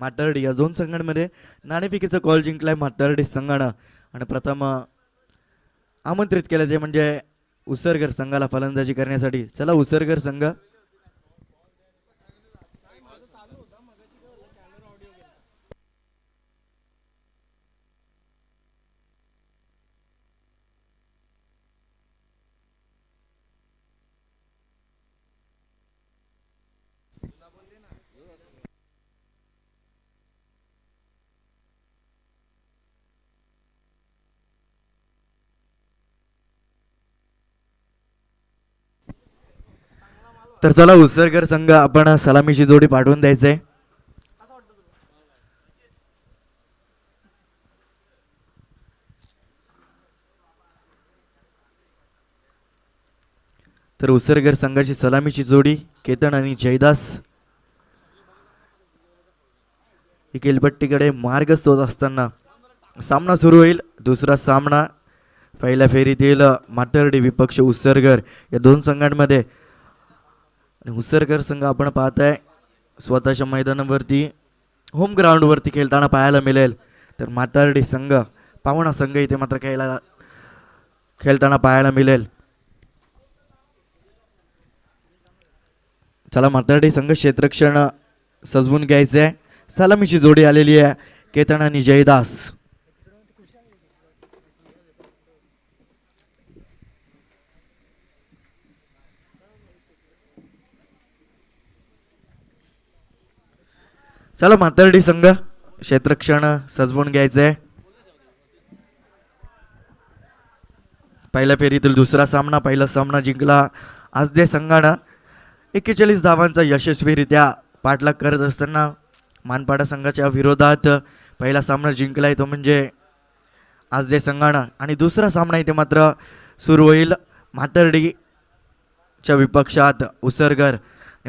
मातर्डी या दोन संघांमध्ये नाणेफेकीचा कॉल जिंकलाय मातर्डी संघानं आणि प्रथम आमंत्रित केलं ते म्हणजे उसरगर संघाला फलंदाजी करण्यासाठी. चला उसरगर संघ तर चला उसरगर संघ आपण सलामीची जोडी पाठवून द्यायचंय. तर उसरगर संघाची सलामीची जोडी केतन आणि जयदास ही केलपट्टीकडे मार्गस्थ होत असताना सामना सुरू होईल. दुसरा सामना पहिल्या फेरीतील मातर्डी विपक्ष उसरगर या दोन संघांमध्ये. आणि उसरगर संघ आपण पाहताय स्वतःच्या मैदानावरती होम ग्राउंडवरती खेळताना पाहायला मिळेल. तर मातर्डी संघ पाहुणा संघ इथे मात्र खेळताना पाहायला मिळेल. चला मातर्डी संघ क्षेत्ररक्षण सजवून घ्यायचे आहे. सलामीची जोडी आलेली आहे केतन आणि जयदास. चला मातर्डी संघ क्षेत्ररक्षण सजवून घ्यायचंय. पहिल्या फेरीतील दुसरा सामना पहिला सामना जिंकला आजदे संघानं 41 धावांचा यशस्वीरित्या पाठलाग करत असताना मानपाडा संघाच्या विरोधात पहिला सामना जिंकलाय तो म्हणजे आजदे संघानं. आणि दुसरा सामना इथे मात्र सुरू होईल मातर्डीच्या विपक्षात उसरगर.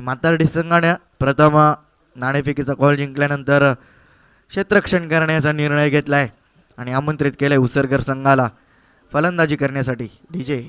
मातर्डी संघाने प्रथम नाणेफेकीचा कॉल जिंकल्यानंतर क्षेत्ररक्षण करण्याचा निर्णय घेतलाय आणि आमंत्रित केलंय उसरगर संघाला फलंदाजी करण्यासाठी. डीजे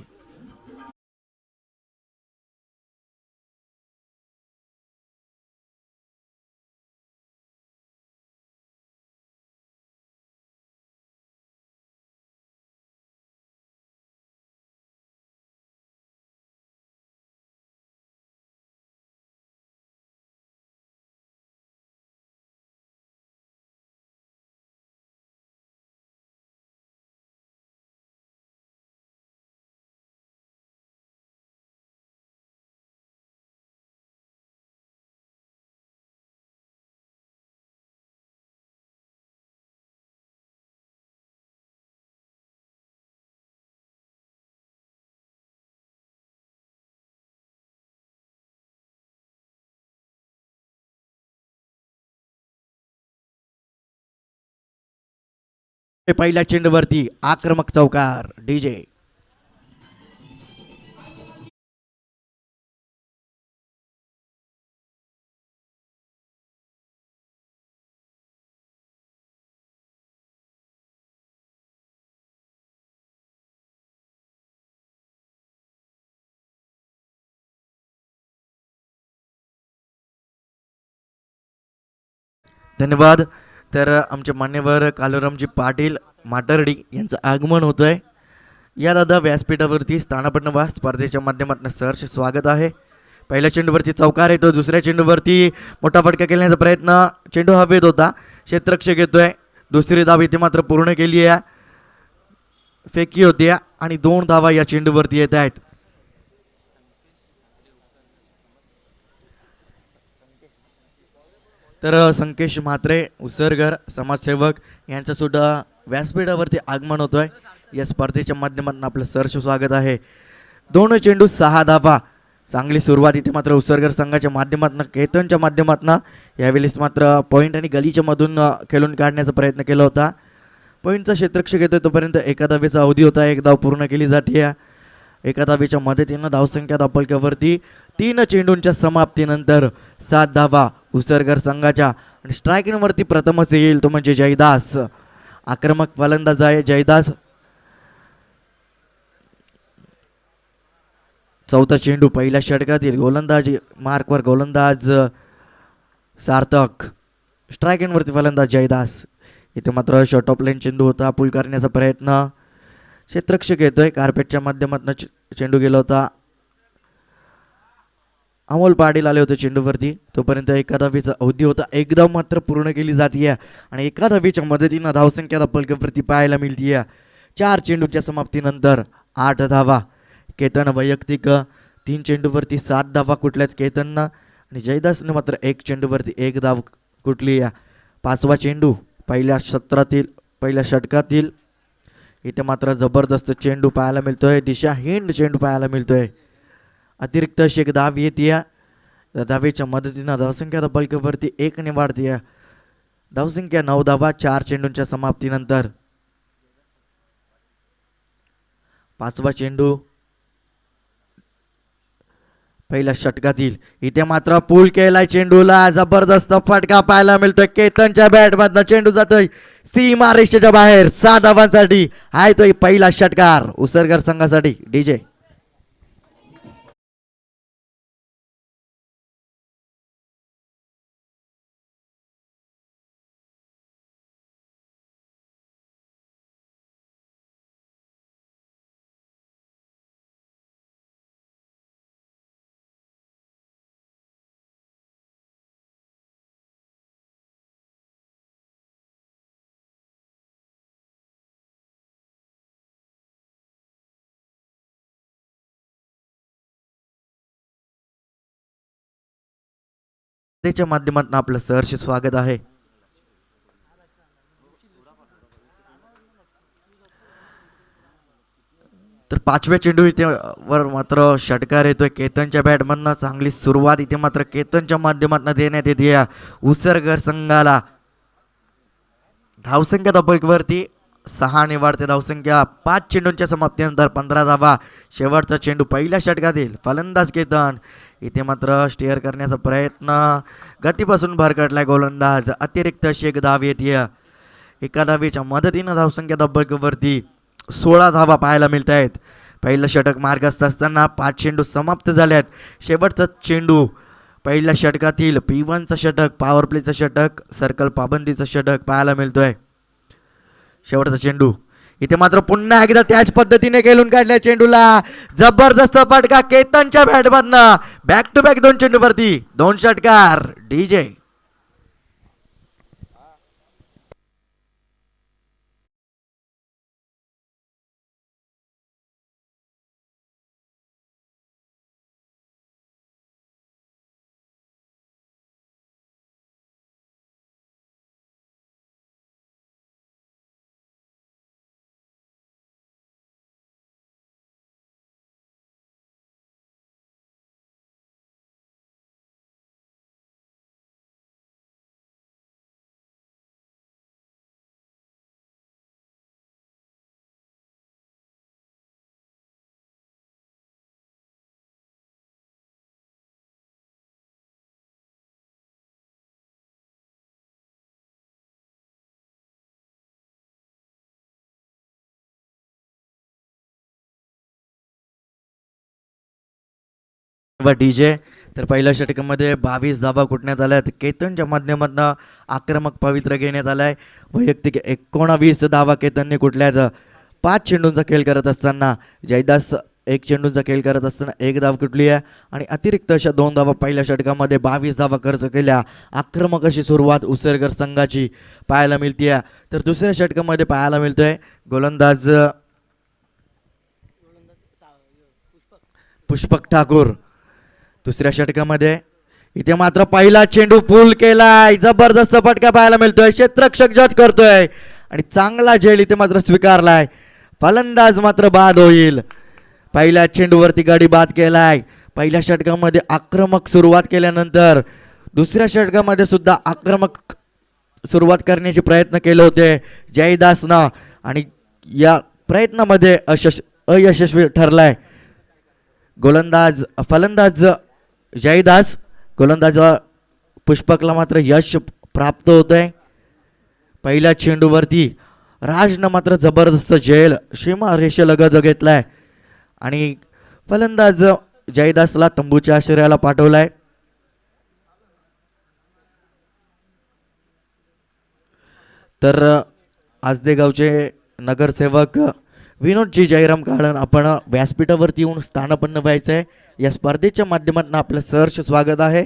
पहिल्या चेंडूवरती आक्रमक चौकार. डीजे धन्यवाद. तर आमचे मान्यवर कालुरामजी पाटील माटर्डी यांचं आगमन होत आहे. या दादा व्यासपीठावरती स्थानापन्न वा स्पर्धेच्या माध्यमातून सहर्ष स्वागत आहे. पहिल्या चेंडूवरती चौकार येतो. दुसऱ्या चेंडूवरती मोठा फटका केल्याचा प्रयत्न चेंडू हवेत होता. क्षेत्ररक्षक येतोय. दुसरी धाव इथे मात्र पूर्ण केली आहे. फेकी होती आणि 2 धावा या चेंडूवरती येत आहेत. तर संकेश म्हात्रे उसरगर समाजसेवक यांचं सुद्धा व्यासपीठावरती आगमन होतोय. या स्पर्धेच्या माध्यमातून आपलं सहर्ष स्वागत आहे. 2 चेंडू 6 धावा. चांगली सुरुवात इथे मात्र उसरगर संघाच्या माध्यमातून केतनच्या माध्यमातून यावेळेस मात्र पॉईंट आणि गलीच्या मधून खेळून काढण्याचा प्रयत्न केला होता. पॉईंटचा क्षेत्ररक्षक येतोय तोपर्यंत एका धावेचा अवधी होता. 1 धाव पूर्ण केली जाते. एका धावेच्या मदतीनं धावसंख्या धापलक्यावरती 3 चेंडूंच्या समाप्तीनंतर 7 धावा उसरगर संघाच्या. आणि स्ट्रायकिंगवरती प्रथमच येईल तो म्हणजे जयदास. आक्रमक फलंदाज आहे जयदास. चौथा चेंडू पहिल्या षटकातील गोलंदाजी मार्कवर गोलंदाज सार्थक. स्ट्रायकिंगवरती फलंदाज जयदास. इथे मात्र शॉर्ट ऑफ लाईन चेंडू होता, पूल करण्याचा प्रयत्न क्षेत्ररक्षक येतोय. कार्पेटच्या माध्यमातून चेंडू गेला होता. अमोल पाटील आले होते चेंडूवरती. तोपर्यंत एका धावेचा अवधी होता, एकदम मात्र पूर्ण केली जाते आणि एका धावेच्या मदतीनं धावसंख्या धब्बलकेवरती पाहायला मिळते. 4 चेंडूच्या समाप्तीनंतर 8 धावा. केतन वैयक्तिक 3 चेंडूवरती 7 धावा कुठल्याच केतननं आणि जयदासने मात्र 1 चेंडूवरती 1 धाव कुठली. 5वा चेंडू पहिल्या षटकातील. इथे मात्र जबरदस्त चेंडू पाहायला मिळतोय, दिशाहीन चेंडू पाहायला मिळतोय. अतिरिक्त अशी एक धाव येते. धावेच्या मदतीनं धावसंख्या धब्बलकेवरती 1 ने वाढते. धावसंख्या 9 धावा 4 चेंडूंच्या समाप्तीनंतर. 5वा चेंडू पहिल्या षटकातील. इथे मात्र पूल केलाय चेंडूला, जबरदस्त फटका पाहायला मिळतोय. केतनच्या बॅट मधनं चेंडू जातोय सीमा रेषेच्या बाहेर. 6 धावांसाठी आहे तो पहिला षटकार उसरगर संघासाठी. डीजे त्याच्या माध्यमातून आपलं सहर्ष स्वागत आहे. तर 5व्या चेंडू इथे वर मात्र षटकार येतोय केतनच्या बॅटमधनं. चांगली सुरुवात इथे मात्र केतनच्या माध्यमातून देण्यात येते उसरगर संघाला. धावसंख्या धब्बलकेवरती 6 ने वाढते धावसंख्या. 5 चेंडूंच्या समाप्तीनंतर 15 धावा. शेवटचा चेंडू पहिल्या षटकातील. फलंदाज केतन. इथे मात्र स्टेअर करण्याचा प्रयत्न, गतीपासून भरकटलाय गोलंदाज. अतिरिक्त अशी एक धाव येते. एका धावेच्या मदतीनं धावसंख्या धब्बलकेवरती 16 धावा पाहायला मिळत आहेत. पहिलं षटक मार्गस्थ असताना 5 चेंडू समाप्त झाल्यात. शेवटचा चेंडू पहिल्या षटकातील. P1चं षटक, पॉवर प्लेचं षटक, सर्कल पाबंदीचं षटक पाहायला मिळतोय. शेवटचा चेंडू. इथे मात्र पुन्हा एकदा त्याच पद्धतीने खेळून काढल्या चेंडूला. जबरदस्त फटका केतनच्या बॅटमधनं. बॅक टू बॅक 2 चेंडूवरती 2 षटकार. DJ DJ. तर पहिल्या षटकामध्ये 22 धावा कुटण्यात आल्यात. केतनच्या माध्यमातून आक्रमक पवित्र घेण्यात आलाय. वैयक्तिक 19 धावा केतनने कुटल्यात. 5 चेंडूंचा खेळ करत असताना जयदास 1 चेंडूंचा खेळ करत असताना 1 धाव कुटली आहे आणि अतिरिक्त अशा 2 धावा पहिल्या षटकामध्ये 22 धावा खर्च केल्या. आक्रमक अशी सुरुवात उसरगर संघाची पाहायला मिळते. तर दुसऱ्या षटकामध्ये पाहायला मिळतोय गोलंदाज पुष्पक ठाकूर. दुसऱ्या षटकामध्ये इथे मात्र पहिला चेंडू पूल केलाय. जबरदस्त फटका पाहायला मिळतोय. क्षेत्ररक्षक जत करतोय आणि चांगला झेल इथे मात्र स्वीकारलाय. फलंदाज मात्र बाद होईल. पहिल्या चेंडूवरती गाडी बाद केलाय. पहिल्या षटकामध्ये आक्रमक सुरुवात केल्यानंतर दुसऱ्या षटकामध्ये सुद्धा आक्रमक सुरुवात करण्याचे प्रयत्न केले होते जयदासनं आणि या प्रयत्नामध्ये अयशस्वी ठरलाय फलंदाज जयदास. गोलंदाज पुष्पकला मात्र यश प्राप्त होत आहे. पहिल्या चेंडूवरती राजनं मात्र जबरदस्त झेल सीमा रेषेलगत घेतलाय आणि फलंदाज जयदासला तंबूच्या आश्रयाला पाठवलाय. तर आजदे गावचे नगरसेवक विनोदजी जयराम काळन आपण व्यासपीठावरती येऊन स्थानापन्न व्हायचं आहे. या स्पर्धेच्या माध्यमातून आपलं सहर्ष स्वागत आहे.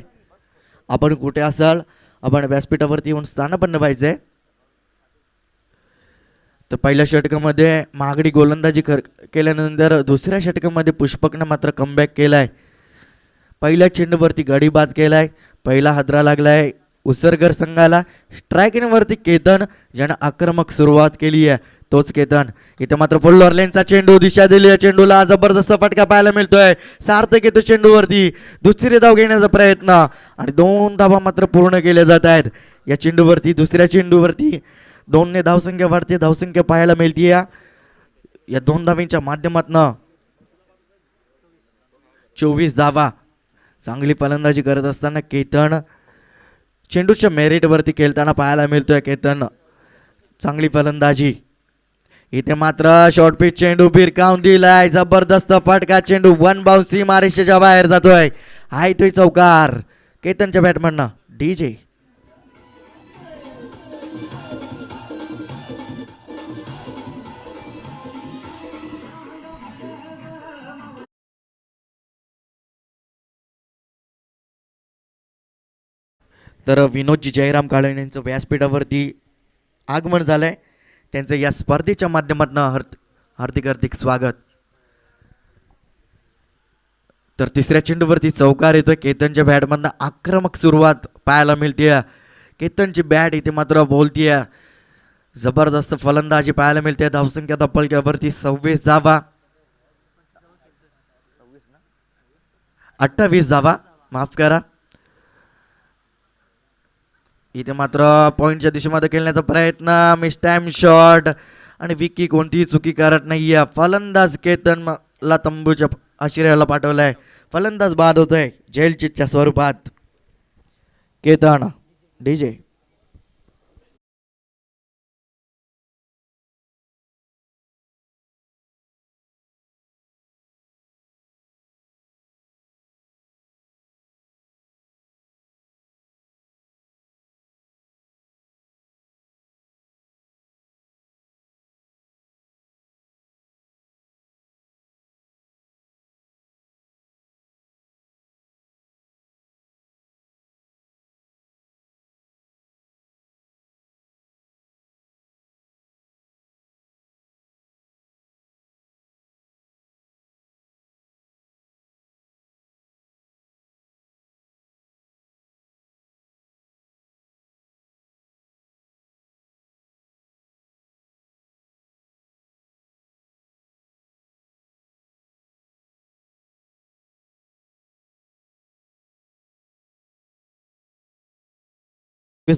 आपण कुठे असाल, आपण व्यासपीठावरती येऊन स्थानापन्न व्हायचं आहे. तर पहिल्या षटकामध्ये महागडी गोलंदाजी केल्यानंतर दुसऱ्या षटकामध्ये पुष्पकनं मात्र कमबॅक केलाय. पहिल्या चेंडूवरती गडी बाद केलाय. पहिला हादरा लागलाय उसरगर संघाला. स्ट्रायकिंगवरती केतन ज्यानं आक्रमक सुरुवात केली आहे, तोच केतन. इथे मात्र पुल्लर लेनचा चेंडू, दिशा दिली आहे चेंडूला, जबरदस्त फटका पाहायला मिळतोय. सार्थक येतो चेंडूवरती, दुसरी धाव घेण्याचा प्रयत्न आणि 2 धावा मात्र पूर्ण केल्या जात आहेत या चेंडूवरती. दुसऱ्या चेंडूवरती 2ने धावसंख्या वाढते, धावसंख्या पाहायला मिळते या 2 धावींच्या माध्यमातून 24 धावा. चांगली फलंदाजी करत असताना केतन चेंडूच्या मेरिटवरती खेळताना पाहायला मिळतोय. केतन चांगली फलंदाजी. इथे मात्र शॉर्ट पिच चेंडू भिरकावून दिलाय, जबरदस्त फटका, चेंडू वन बाउन्सी मारेशाच्या बाहेर जातोय. हाय तोय चौकार केतनच्या बॅटमॅनना. डीजे तर विनोदजी जयराम काळे यांचं व्यासपीठावरती आगमन झालंय. त्यांचं या स्पर्धेच्या माध्यमातून हार्दिक हार्दिक स्वागत. तर तिसऱ्या चेंडूवरती चौकार येतोय. केतनच्या बॅटमधनं आक्रमक सुरुवात पाहायला मिळते. केतनची बॅट इथे मात्र बोलतीय. जबरदस्त फलंदाजी पाहायला मिळते. धावसंख्या तब्बलक्यावरती 26 धावा, 28 धावा, माफ करा. इथे मात्र पॉईंटच्या दिशेमध्ये खेळण्याचा प्रयत्न, मिस टाइम शॉट आणि विकी कोणतीही चुकी करत नाहीये. फलंदाज केतनला तंबूच्या आश्रयाला पाठवलाय. फलंदाज बाद होतोय जेल चिटच्या स्वरूपात. केतन. डीजे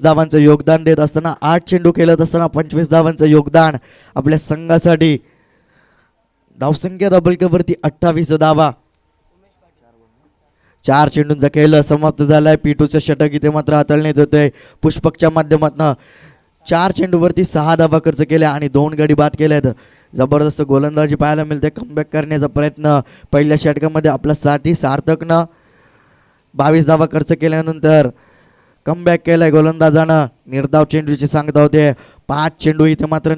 धावांचं योगदान देत असताना 8 चेंडू खेळत असताना 25 धावांचं योगदान आपल्या संघासाठी. धावसंख्या दबलक्यावरती 28 धावा. 4 चेंडूंचा खेळ समाप्त झालाय. पिटूचं षटक इथे मात्र हाताळण्यात होतंय पुष्पकच्या माध्यमातून. 4 चेंडूवरती 6 धावा खर्च केल्या आणि 2 गडी बाद केल्यात. जबरदस्त गोलंदाजी पाहायला मिळते. कमबॅक करण्याचा प्रयत्न पहिल्या षटकामध्ये आपला साथी सार्थकनं 22 धावा खर्च केल्यानंतर कमबॅक केलाय गोलंदाजानं. निर्धाव चेंडूची सांगता होते. 5 चेंडू इथे मात्र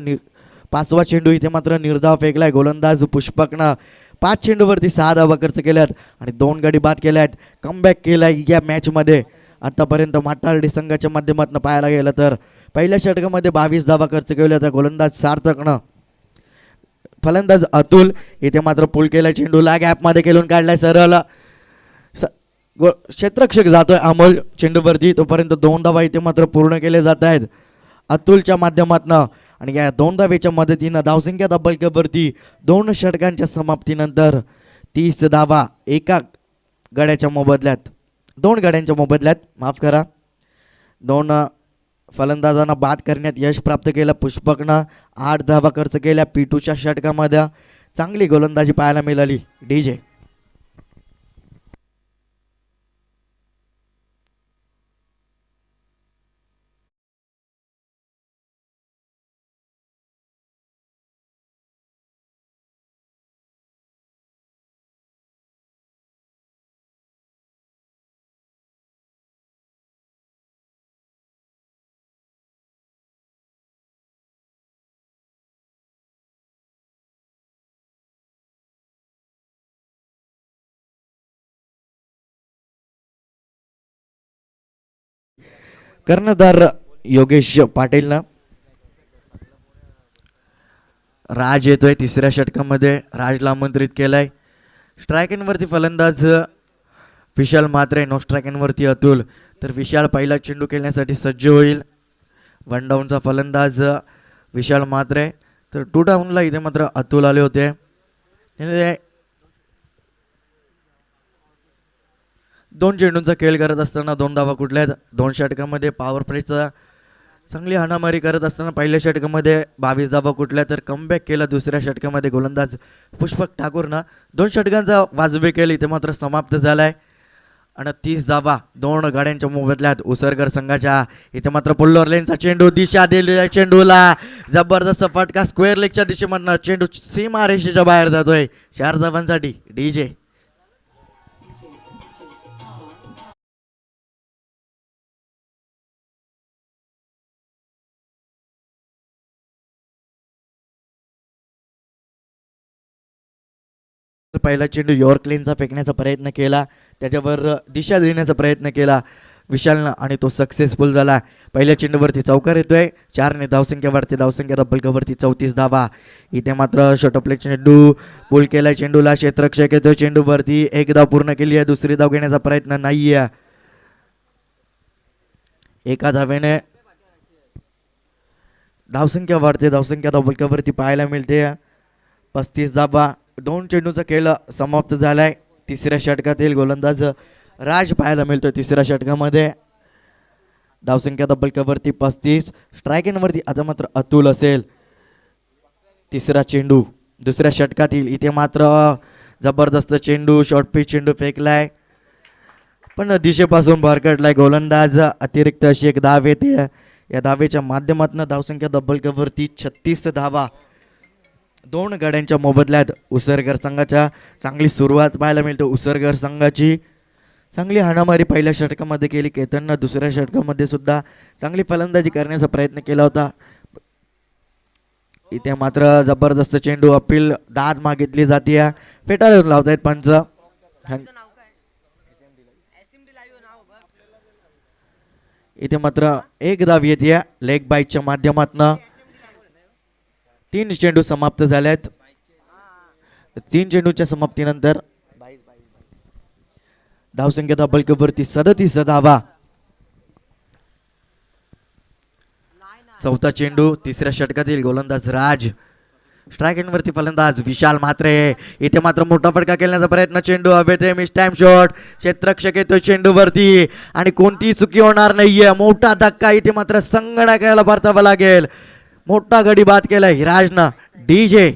5वा चेंडू इथे मात्र निर्धाव फेकलाय गोलंदाज पुष्पकनं. 5 चेंडूवरती 6 धावा खर्च केल्यात आणि 2 गडी बाद केल्यात. कमबॅक केलाय या मॅचमध्ये. आतापर्यंत माटारडी संघाच्या माध्यमातून पाहायला गेलं तर पहिल्या षटकामध्ये 22 धावा खर्च केल्या त्या गोलंदाज सार्थकनं. फलंदाज अतुल इथे मात्र पुल केलाय चेंडूला, गॅपमध्ये खेळून काढलाय सरळ. क्षेत्ररक्षक जातोय अमोल चेंडूवरती, तोपर्यंत 2 धावा इथे मात्र पूर्ण केले जात आहेत अतुलच्या माध्यमातून. आणि या 2 धावेच्या मदतीनं धावसंख्या तब्बलक्यावरती 2 षटकांच्या समाप्तीनंतर 30 धावा एका गड्याच्या मोबदल्यात, 2 गड्यांच्या मोबदल्यात, माफ करा, 2 फलंदाजांना बाद करण्यात यश प्राप्त केलं पुष्पकनं. 8 धावा खर्च केल्या पिटूच्या षटकामध्ये. चांगली गोलंदाजी पाहायला मिळाली. डीजे कर्णधार योगेश पाटीलनं राज येतोय तिसऱ्या षटकामध्ये, राजला आमंत्रित केलाय. स्ट्रायकिंगवरती फलंदाज विशाल म्हात्रे, नो स्ट्रायकिंगवरती अतुल. तर विशाल पहिला चेंडू खेळण्यासाठी सज्ज होईल. वन डाऊनचा फलंदाज विशाल म्हात्रे. तर टू डाऊनला इथे मात्र अतुल आले होते. दोन चेंडूंचा खेळ करत असताना 2 धावा कुठल्यात. 2 षटकामध्ये पॉवर प्लेचा चांगली हाणामारी करत असताना पहिल्या षटकामध्ये 22 धावा कुठल्या. तर कमबॅक केला दुसऱ्या षटकामध्ये गोलंदाज पुष्पक ठाकूरनं. 2 षटकांचा वाजवी खेळ इथे मात्र समाप्त झालाय आणि 30 धावा 2 गाड्यांच्या मोबदल्यात उसरगर संघाच्या. इथे मात्र पुल्लोर लेनचा चेंडू, दिशा दिलेल्या चेंडूला जबरदस्त फटका स्क्वेअर लेगच्या दिशेमधनं. चेंडू सीमा रेषेच्या बाहेर जातोय. 4 धावांसाठी डीजे. पहिला चेंडू यॉर्क लेनचा फेकण्याचा प्रयत्न केला, त्याच्यावर दिशा देण्याचा प्रयत्न केला विशालनं आणि तो सक्सेसफुल झाला. पहिल्या चेंडूवरती चौकार येतोय. 4ने धावसंख्या वाढते. धावसंख्या डब्बलकवरती 34 धावा. इथे मात्र शॉर्ट चेंडू पुल केलाय. चेंडूला क्षेत्ररक्षक येतोय. चेंडूवरती 1 धाव पूर्ण केली आहे. दुसरी धाव घेण्याचा प्रयत्न नाहीये. एका धावेने धावसंख्या वाढते. धावसंख्या डब्बलकवरती पाहायला मिळते 35 धावा. 2 चेंडूचा खेळ समाप्त झालाय. तिसऱ्या षटकातील गोलंदाज राज पाहायला मिळतो. तिसऱ्या षटकामध्ये धावसंख्या डब्बलकवरती 35. स्ट्रायकिंगवरती आता मात्र अतुल असेल. तिसरा चेंडू दुसऱ्या षटकातील. इथे मात्र जबरदस्त चेंडू, शॉर्ट पिच चेंडू फेकलाय पण दिशेपासून भरकटलाय गोलंदाज. अतिरिक्त अशी एक धाव येते. या धावेच्या माध्यमातून धावसंख्या डब्बलकवरती 36 धावा 2 गाड्यांच्या मोबदल्यात उसरगर संघाच्या. चांगली सुरुवात पाहायला मिळते उसरगर संघाची. चांगली हाणामारी पहिल्या षटकामध्ये केली. केतननं दुसऱ्या षटकामध्ये सुद्धा चांगली फलंदाजी करण्याचा प्रयत्न केला होता. इथे मात्र जबरदस्त चेंडू, अपील दाद मागितली जाते. फेटाळून लावतायत पंच. इथे मात्र 1 धाव येते लेग बाईकच्या माध्यमातून. 3 चेंडू समाप्त झाल्यात. 3 चेंडूच्या समाप्तीनंतर धावसंख्या डब्बलकवरती 37 धावा. चौथा चेंडू तिसऱ्या षटकातील गोलंदाज राज. स्ट्रायकिंगवरती फलंदाज विशाल म्हात्रे. इथे मात्र मोठा फटका खेळण्याचा प्रयत्न. चेंडू हवेत. Miss time shot. क्षेत्ररक्षक येतो चेंडूवरती आणि कोणतीही चुकी होणार नाहीये. मोठा धक्का इथे मात्र संगणकाला परतावा लागेल. मोठा गडी बाद केलाय राजनं. डीजे.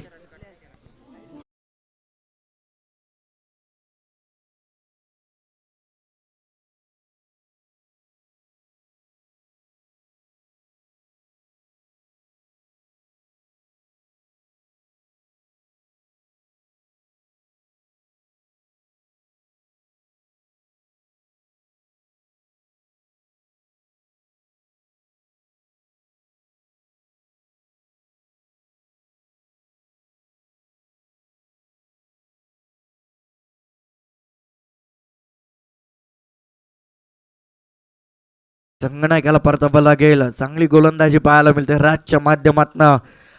संगणकाला परतावा लागेल. चांगली गोलंदाजी पाहायला मिळते राजच्या माध्यमातून.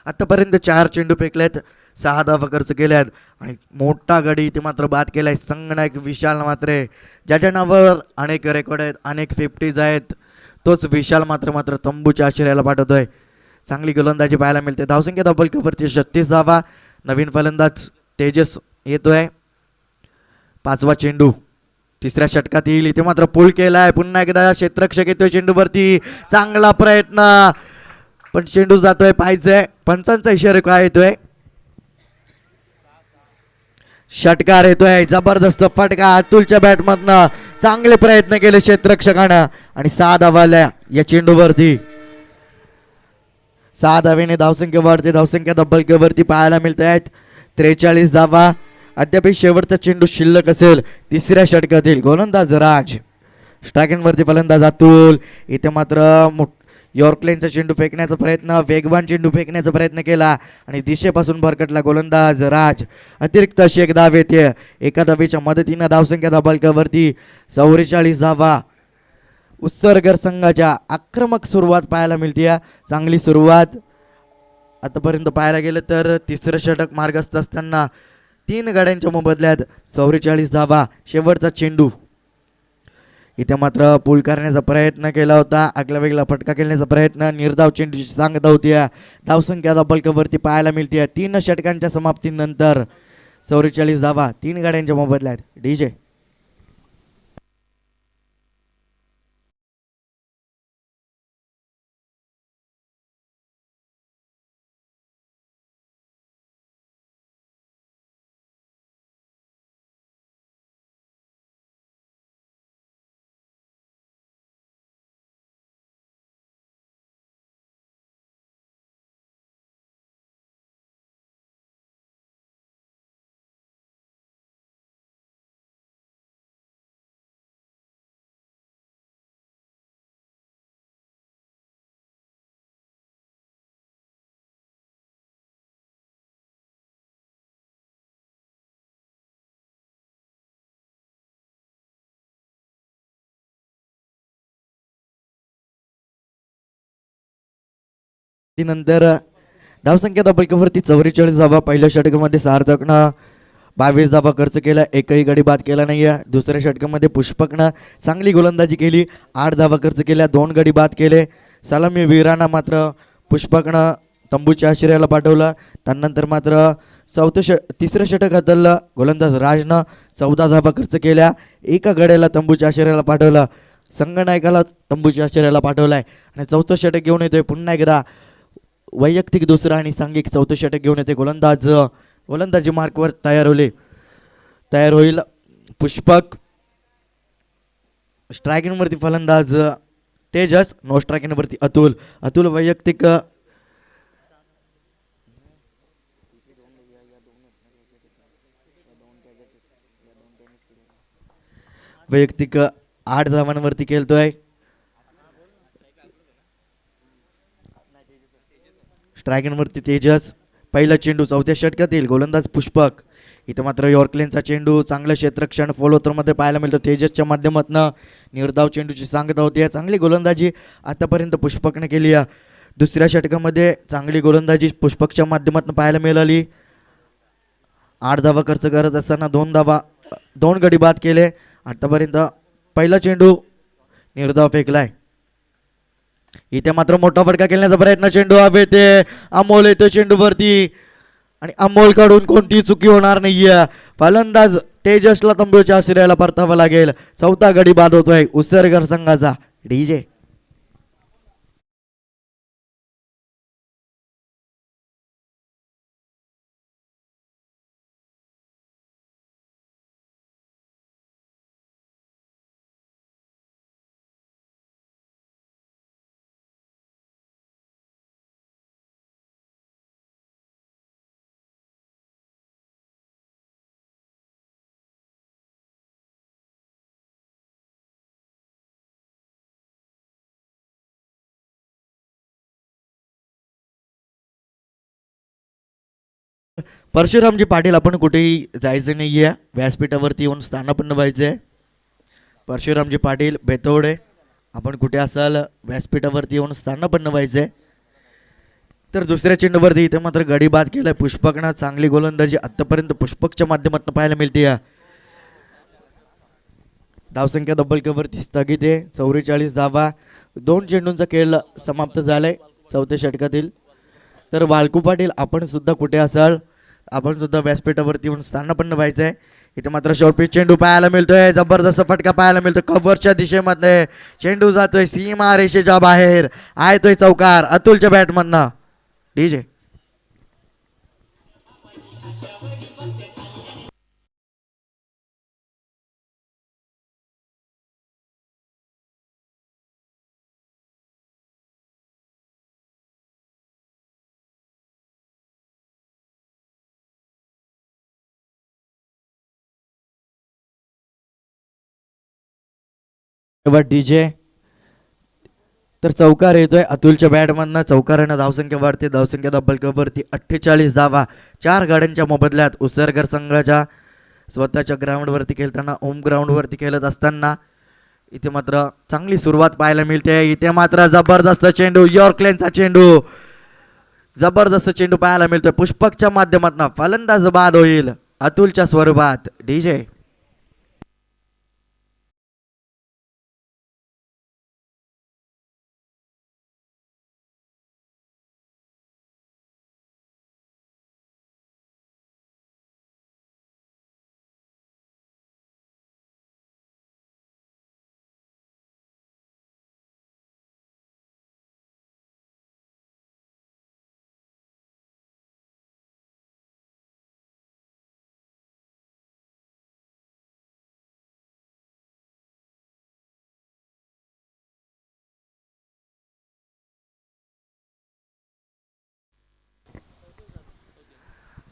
आतापर्यंत 4 चेंडू फेकलेत, 6 धावा खर्च केल्यात आणि मोठा गडी इथे मात्र बाद केलाय संगणक विशाल म्हात्रे. ज्याच्या नावावर अनेक रेकॉर्ड आहेत, अनेक 50s आहेत, तोच विशाल मात्र तंबूच्या आश्रयाला पाठवतोय. चांगली गोलंदाजी पाहायला मिळते. धावसंख्या डब्बलकवरती 36 धावा. नवीन फलंदाज तेजस येतोय. 5वा चेंडू तिसऱ्या षटकात येईल. इथे मात्र पूल केलाय. पुन्हा एकदा क्षेत्ररक्षक येतोय चेंडूवरती. चांगला प्रयत्न पण चेंडू जातोय. पाहिजे पंचांचा इशारा काय येतोय? षटकार येतोय. जबरदस्त फटका अतुलच्या बॅटमधनं. चांगले प्रयत्न केले क्षेत्ररक्षकानं आणि 6 धावा आल्या या चेंडूवरती. 6 धावेने धावसंख्या वाढते. धावसंख्या डब्बलकवरती पाहायला मिळत आहेत 43 धावा. अद्याप शेवटचा चेंडू शिल्लक असेल. तिसऱ्या षटकातील गोलंदाज राज. स्ट्रायकिंगवरती फलंदाज अतुल. इथे मात्र यॉर्क लेनचा चेंडू फेकण्याचा प्रयत्न, वेगवान चेंडू फेकण्याचा प्रयत्न केला आणि दिशेपासून भरकटला गोलंदाज राज. अतिरिक्त अशी एक धाव येते. एका धावेच्या मदतीनं धावसंख्या डब्बलकवरती 44 धावा. उत्सर्गर संघाच्या आक्रमक सुरुवात पाहायला मिळते. चांगली सुरुवात आतापर्यंत पाहायला गेलं तर तिसरं षटक मार्गस्थ असताना 3 गाड्यांच्या मोबदल्यात 44 धावा. शेवटचा चेंडू इथे मात्र पूल करण्याचा प्रयत्न केला होता. आगला वेगळा फटका खेळण्याचा प्रयत्न. निर्धाव चेंडूची सांगता होती. धावसंख्या बल्कवरती पाहायला मिळते. 3 षटकांच्या समाप्तीनंतर 44 धावा 3 गाड्यांच्या मोबदल्यात. डीजे नंतर धावसंख्या बल्कवरती 44 धावा. पहिल्या षटकामध्ये सार्थकनं 22 धावा खर्च केला. एकही गडी बाद केला नाही आहे. दुसऱ्या षटकामध्ये पुष्पकनं चांगली गोलंदाजी केली. 8 धावा खर्च केल्या. 2 गडी बाद केले. सलामी वीरांना मात्र पुष्पकनं तंबूच्या आश्रयाला पाठवलं. त्यानंतर मात्र तिसऱ्या षटक हाताळलं. गोलंदाज राजनं 14 धावा खर्च केल्या. एका गड्याला तंबूच्या आश्रयाला पाठवलं. संघनायकाला तंबूच्या आश्रयाला पाठवलाय आणि 4थं षटक घेऊन येतोय. पुन्हा एकदा वैयक्तिक दुसरं आणि सांघिक 4थं षटक घेऊन येते. गोलंदाजी मार्कवर तयार होईल पुष्पक. स्ट्रायकिंगवरती फलंदाज तेजस. नो स्ट्रायकिंगवरती अतुल वैयक्तिक वैयक्तिक 8 धावांवरती खेळतोय. स्ट्रायकिंगवरती तेजस. पहिला चेंडू 4थ्या षटकातील. गोलंदाज पुष्पक. इथं मात्र यॉर्कलेनचा चेंडू चांगलं क्षेत्रक्षण फॉलोथ्रोमध्ये पाहायला मिळतो. तेजसच्या माध्यमातून निर्धाव चेंडूची सांगता होती. चांगली गोलंदाजी आतापर्यंत पुष्पकने केली आहे. दुसऱ्या षटकामध्ये चांगली गोलंदाजी पुष्पकच्या माध्यमातून पाहायला मिळाली. 8 धावा खर्च करत असताना 2 गडी बाद केले. आतापर्यंत पहिला चेंडू निर्धाव फेकलाय. इथे मात्र मोठा फटका खेळण्याचा प्रयत्न. चेंडू हवे ते अमोल येतो चेंडूवरती आणि अमोल कडून कोणतीही चुकी होणार नाहीये. फलंदाज तेजसला तंबूच्या आश्रयाला परतावं लागेल. 4था गडी बाद होतोय उत्सर्गर संघाचा. डीजे परशुरामजी पाटील, आपण कुठेही जायचं नाही आहे. व्यासपीठावरती येऊन स्थानापन्न व्हायचं आहे. परशुरामजी पाटील बेतवडे, आपण कुठे असाल व्यासपीठावरती येऊन स्थानापन्न व्हायचं आहे. तर दुसऱ्या चेंडूवरती इथे मात्र गडी बाद केलाय पुष्पकनं. चांगली गोलंदाजी आतापर्यंत पुष्पकच्या माध्यमातून पाहायला मिळते. धावसंख्या कवरती स्थगित आहे. 44 धावा. 2 चेंडूंचा खेळ समाप्त झालाय 4थ्या षटकातील. तर वाळकू पाटील, आपण सुद्धा कुठे असाल, आपण सुद्धा व्यासपीठावरती येऊन स्थानापन्न व्हायचं आहे. इथे मात्र शॉर्टपिच चेंडू पाहायला मिळतोय. जबरदस्त फटका पाहायला मिळतोय. कव्हरच्या दिशेमध्ये चेंडू जातोय सीमा रेषेच्या बाहेर. आहे चौकार अतुलच्या बॅटमधनं. DJ DJ. तर चौकार येतोय अतुलच्या बॅटमधनं. चौकारानं धावसंख्या वाढते. धावसंख्या कवरती 48 धावा. 4 गाड्यांच्या मोबदल्यात उत्सर्गर संघाच्या स्वतःच्या ग्राउंडवरती खेळताना, होम ग्राउंडवरती खेळत असताना इथे मात्र चांगली सुरुवात पाहायला मिळते. इथे मात्र जबरदस्त चेंडू, यॉर्कलेनचा चेंडू, जबरदस्त चेंडू पाहायला मिळतोय. पुष्पकच्या माध्यमातून फलंदाज बाद होईल अतुलच्या स्वरूपात. डीजे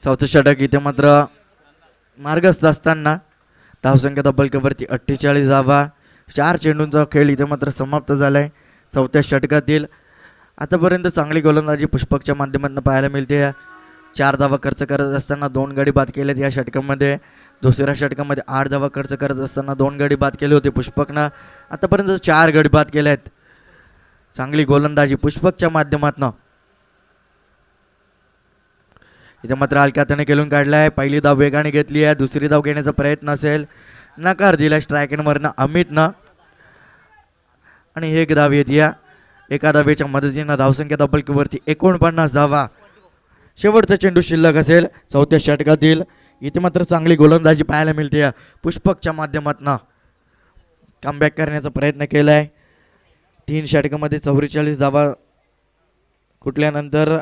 चौथं षटक. इथे मात्र मार्गस्थ असताना धावसंख्या तब्बलकेवरती 48 धावा. 4 चेंडूंचा खेळ इथे मात्र समाप्त झालाय चौथ्या षटकातील. आतापर्यंत चांगली गोलंदाजी पुष्पकच्या माध्यमातून पाहायला मिळते. 4 धावा खर्च करत असताना 2 गडी बाद केलेत या षटकामध्ये. दुसऱ्या षटकामध्ये 8 धावा खर्च करत असताना 2 गडी बाद केले होते पुष्पकनं. आतापर्यंत 4 गडी बाद केले आहेत. चांगली गोलंदाजी पुष्पकच्या माध्यमातून. इथे मात्र हलक्या हाताने खेळून काढलाय. पहिली धाव वेगाने घेतली आहे. दुसरी धाव घेण्याचा प्रयत्न असेल, नकार दिला स्ट्रायकनवरनं अमितनं. आणि एक धाव येते. एका धावेच्या मदतीनं धावसंख्या तब्बलकेवरती 49 धावा. शेवटचा चेंडू शिल्लक असेल चौथ्या षटकातील. इथे मात्र चांगली गोलंदाजी पाहायला मिळते पुष्पकच्या माध्यमातून. कमबॅक करण्याचा प्रयत्न केलाय. 3 षटकामध्ये 44 धावा कुठल्यानंतर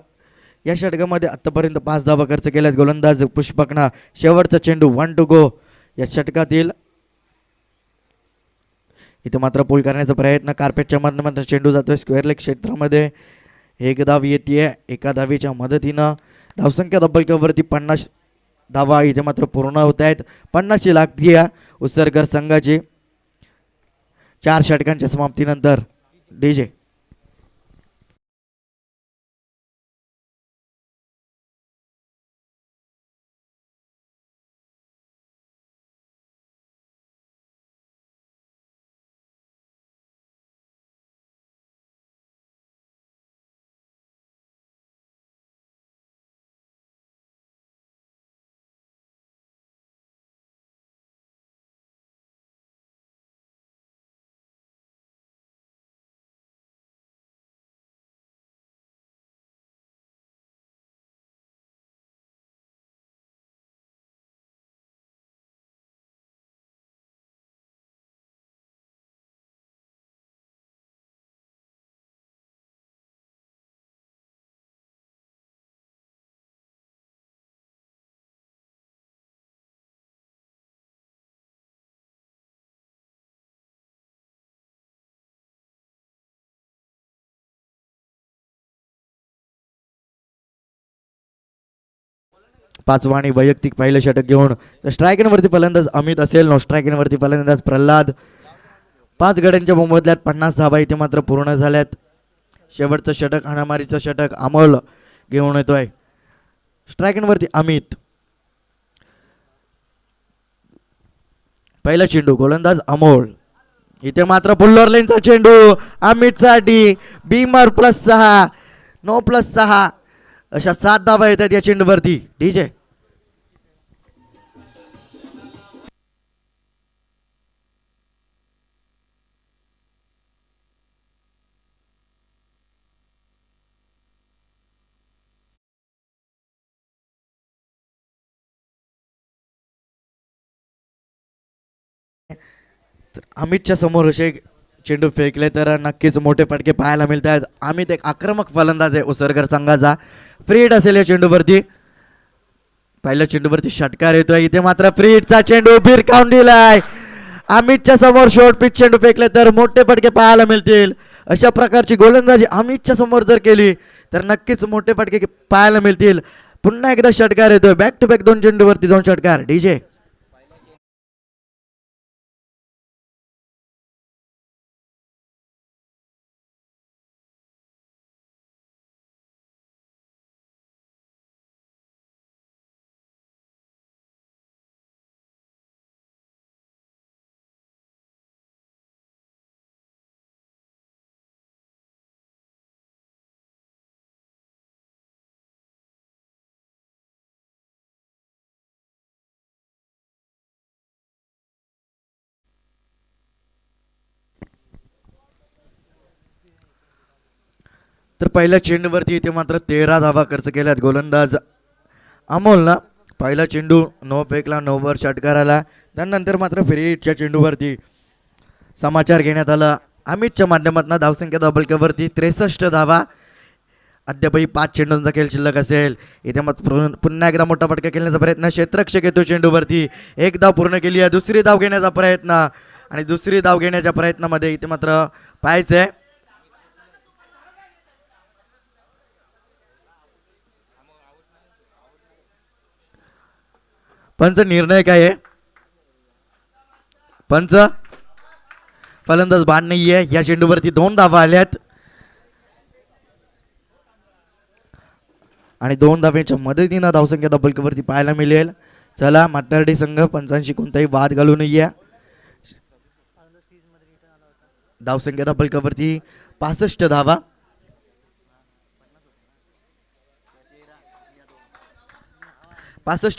या षटकामध्ये आतापर्यंत 5 धावा खर्च केल्यात गोलंदाज पुष्पकनं. शेवटचा चेंडू 1 टू गो या षटकातील. इथे मात्र पूल करण्याचा प्रयत्न कार्पेटच्या माध्यमातून चेंडू जातोय स्क्वेअर लेग क्षेत्रामध्ये. एक धाव येते. एका धावेच्या मदतीनं धावसंख्या तब्बलकेवरती 50 धावा इथे मात्र पूर्ण होत आहेत. 50ची लागती उसरकर संघाची 4 षटकांच्या समाप्तीनंतर. डीजे 5वा आणि वैयक्तिक पहिलं षटक घेऊन स्ट्रायकनवरती फलंदाज अमित असेल. नो स्ट्रायकनवरती फलंदाज प्रल्हाद. 5 गड्यांच्या मोबदल्यात 50 धावा इथे मात्र पूर्ण झाल्यात. शेवटचं षटक हाणामारीचं षटक अमोल घेऊन येतोय. स्ट्रायकनवरती अमित. पहिला चेंडू गोलंदाज अमोल. इथे मात्र पुल्लर लेनचा चेंडू अमितसाठी. बीमर +6, नो +6 अशा 7 धावा येतात या चेंडूवरती. डीजे 'अमितच्या समोर असे चेंडू फेकले तर नक्कीच मोठे फटके पाहायला मिळत आहेत. अमित एक आक्रमक फलंदाज आहे उसरकर संघाचा. फ्रीड असेल या चेंडूवरती. पहिल्या चेंडूवरती षटकार येतोय. इथे मात्र फ्रीडचा चेंडू भिरकावून दिलाय. अमितच्या समोर शॉर्ट पिच चेंडू फेकले तर मोठे फटके पाहायला मिळतील. अशा प्रकारची गोलंदाजी अमितच्या समोर जर केली तर नक्कीच मोठे फटके पाहायला मिळतील. पुन्हा एकदा षटकार येतोय. बॅक टू बॅक 2 चेंडूवरती 2 षटकार. डीजे तर पहिल्या चेंडूवरती इथे मात्र 13 धावा खर्च केल्यात गोलंदाज अमोलनं. पहिला चेंडू नो फेकला, 9 वर षटकार आला. त्यानंतर मात्र फिरीच्या चेंडूवरती समाचार घेण्यात आला अमितच्या माध्यमातून. धावसंख्या दबलक्यावरती 63 धावा. अद्यापही 5 चेंडूंचा खेळ शिल्लक असेल. इथे मग पुन्हा एकदा मोठा फटका खेळण्याचा प्रयत्न. क्षेत्ररक्षक येतो चेंडूवरती. एक धाव पूर्ण केली आहे. दुसरी धाव घेण्याचा प्रयत्न आणि दुसरी धाव घेण्याच्या प्रयत्नामध्ये इथे मात्र पाहायचंय पंच निर्णय काय आहे. पंच फलंदाज बाद नाहीये. या चेंडूवरती 2 धावा आल्यात आणि 2 धावेच्या मदतीनं धावसंख्या दबलकीवरती पाहायला मिळेल. चला मातार्डी संघ पंचांशी कोणताही वाद घालू नये. धावसंख्या दबलकीवरती 65 धावा.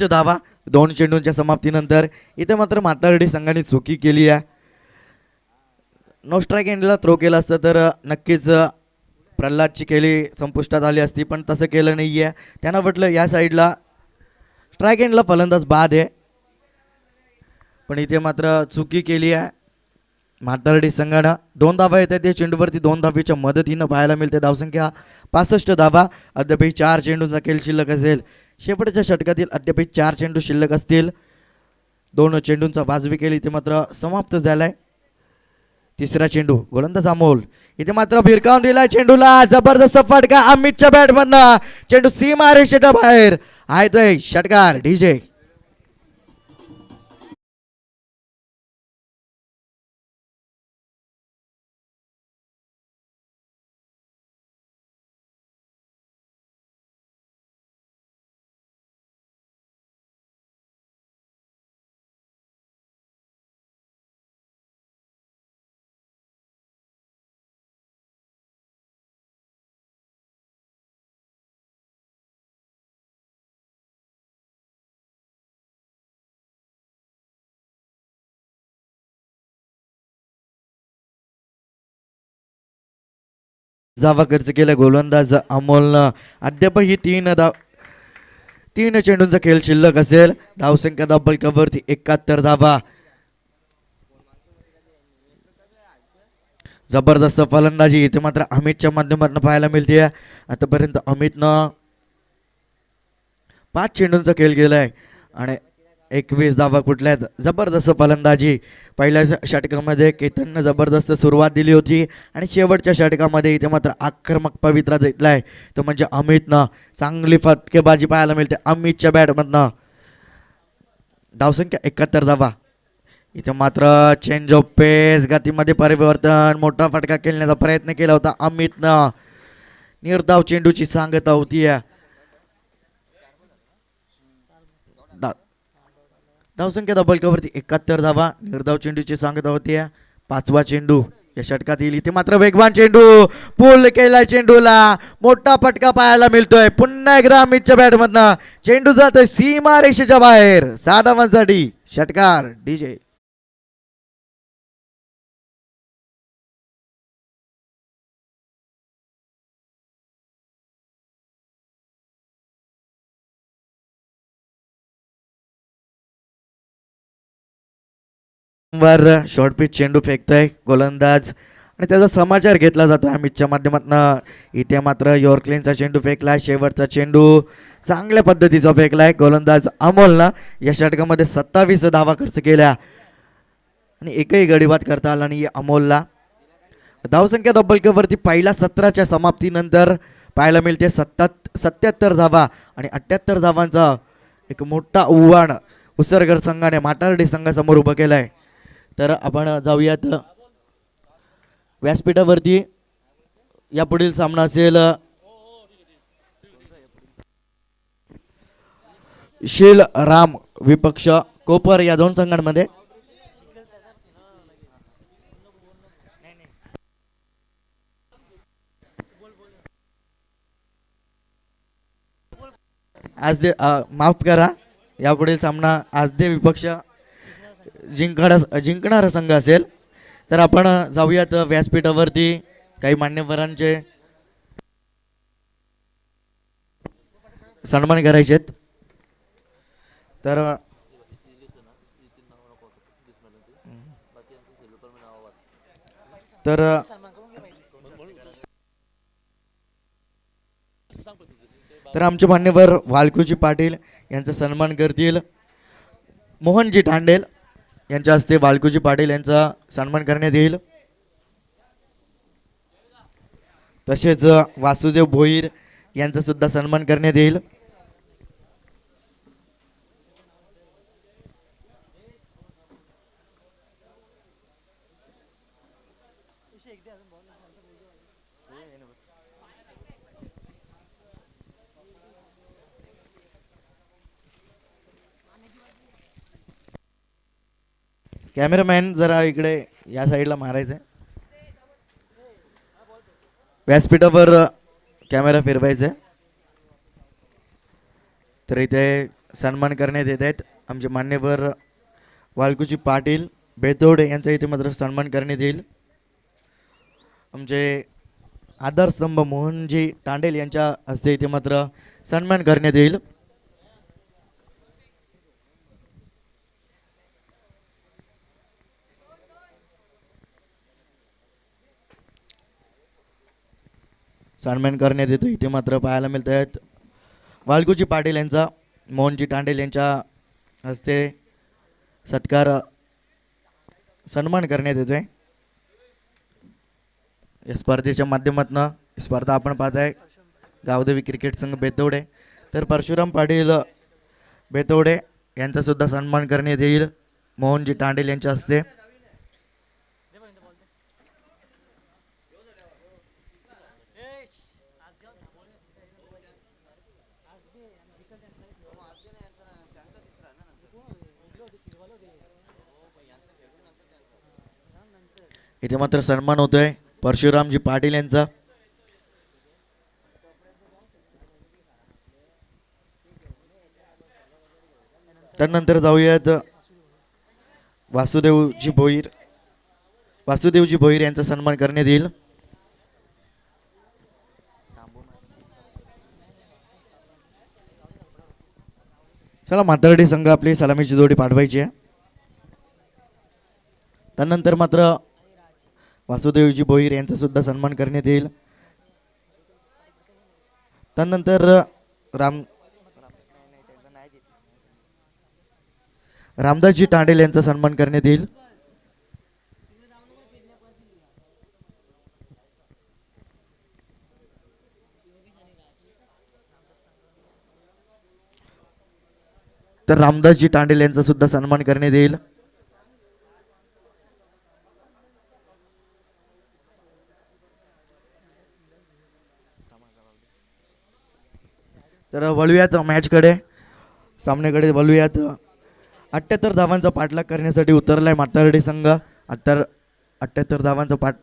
धावा 2 चेंडूंच्या समाप्तीनंतर इथे मात्र मातार्डी संघाने चुकी केली आहे. नो स्ट्राईक एंडला थ्रो केला असतं तर नक्कीच प्रल्हादची खेळी संपुष्टात आली असती, पण तसं केलं नाही आहे. त्यांना म्हटलं या साईडला स्ट्राईक एंडला फलंदाज बाद आहे, पण इथे मात्र चुकी केली आहे मातार्डी संघानं. 2 धावा येतात त्या चेंडूवरती. 2 धावेच्या मदतीनं पाहायला मिळते. धावसंख्या 65 धावा. अद्यापही 4 चेंडूंचा खेळ शिल्लक असेल. शेवटच्या षटकातील अद्यापही 4 चेंडू शिल्लक असतील. 2 चेंडूंचा वाजवी केली ते मात्र समाप्त झालाय. तिसरा चेंडू गोलंदाज अमोल इथे मात्र भिरकावून दिलाय चेंडूला. जबरदस्त फटका अमितच्या बॅटमधनं. चेंडू सीमा रेषेच्या बाहेर आहे. षटकार डीजे. धावा खर्च केला गोलंदाज अमोलनं. अद्यापही 3 चेंडूंचा खेळ शिल्लक असेल. धावसंख्या दबलकावरती 71 धावा. जबरदस्त फलंदाजी इथे मात्र अमितच्या माध्यमातून पाहायला मिळते. आतापर्यंत अमितनं 5 चेंडूंचा खेळ केलाय आणि 21 धावा कुठल्यात. जबरदस्त फलंदाजी. पहिल्या षटकामध्ये केतननं जबरदस्त सुरुवात दिली होती आणि शेवटच्या षटकामध्ये इथे मात्र आक्रमक पवित्रा घेतलाय तो म्हणजे अमितनं. चांगली फटकेबाजी पाहायला मिळते अमितच्या बॅटमधनं. धावसंख्या 71 धावा. इथे मात्र चेंज ऑफ पेस, गतीमध्ये परिवर्तन, मोठा फटका खेळण्याचा प्रयत्न केला होता अमितनं. निर्धाव चेंडूची सांगता होती. धावसंख्या दबलकावरती 71 धावा. निर्धाव चेंडूची सांगता होती. 5वा चेंडू या षटकात येईल. इथे मात्र वेगवान चेंडू. पुल केला चेंडूला. मोठा फटका पाहायला मिळतोय. पुन्हा एकदा अमितच्या बॅटमधनं चेंडू जातोय सीमा रेषेच्या बाहेर. 6 धावांसाठी षटकार डीजे. वर शॉर्ट पिच चेंडू फेकतोय गोलंदाज आणि त्याचा समाचार घेतला जातो अमितच्या माध्यमातून. इथे मात्र यॉर्कलेनचा चेंडू फेकलाय. शेवटचा चेंडू चांगल्या पद्धतीचा फेकलाय गोलंदाज अमोलनं. या षटकामध्ये 27 धावा खर्च केल्या आणि एकही गडीबाद करता आला नाही अमोलला. धावसंख्या दबलकेवरती पहिल्या 17च्या समाप्तीनंतर पाहायला मिळते 77 धावा आणि 78 धावांचा एक मोठा आव्हान उसरगर संघाने माटारडी संघासमोर उभं केलंय. तर आपण जाऊयात व्यासपीठावरती. या पुढील सामना असेल शील राम विपक्ष कोपर या 2 संघांमध्ये. आज दे माफ करा, यापुढील सामना आज दे विपक्ष जिंकणारा संघ असेल. तर आपण जाऊयात व्यासपीठावरती. काही मान्यवरांचे सन्मान करायचे आहेत. तर तर तर आमचे मान्यवर वालकुजी पाटील यांचा सन्मान करतील. मोहनजी तांडेल यांच्या हस्ते वालकुजी पाटील यांचा सन्मान करण्यात येईल. तसेच वासुदेव भोईर यांचा सुद्धा सन्मान करण्यात येईल. कॅमेरामॅन जरा इकडे या साईडला मारायचं आहे. व्यासपीठावर कॅमेरा फिरवायचा आहे. तर इथे सन्मान करण्यात येत आहेत. आमचे मान्यवर वालकुजी पाटील बेतोडे यांचा इथे मात्र सन्मान करण्यात येईल. आमचे आधारस्तंभ मोहनजी तांडेल यांच्या हस्ते इथे मात्र सन्मान करण्यात येईल. सन्मान करण्यात येतो. इथे मात्र पाहायला मिळत आहेत वालकुजी पाटील यांचा मोहनजी तांडेल यांच्या हस्ते सत्कार सन्मान करण्यात येतोय. या स्पर्धेच्या माध्यमातून स्पर्धा आपण पाहताय गावदेवी क्रिकेट संघ बेतवडे. तर परशुराम पाटील बेतवडे यांचा सुद्धा सन्मान करण्यात येईल मोहनजी तांडेल यांच्या हस्ते. इथे मात्र सन्मान होतोय परशुरामजी पाटील यांचा. त्यानंतर जाऊयात वासुदेवजी भोईर यांचा सन्मान करण्यात येईल. चला म्हातारडी संघ आपली सलामीची जोडी पाठवायची आहे. त्यानंतर मात्र वासुदेवजी भोईर यांचा सुद्धा सन्मान करण्यात येईल. त्यानंतर रामदासजी तांडेल यांचा सन्मान करण्यात येईल. तर रामदासजी तांडेल यांचा सुद्धा सन्मान करण्यात येईल. तर वळूयात मॅचकडे, सामन्याकडे वळूयात. 78 धावांचा पाठलाग करण्यासाठी उतरलाय म्हातारडी संघ. 78 धावांचा पाठ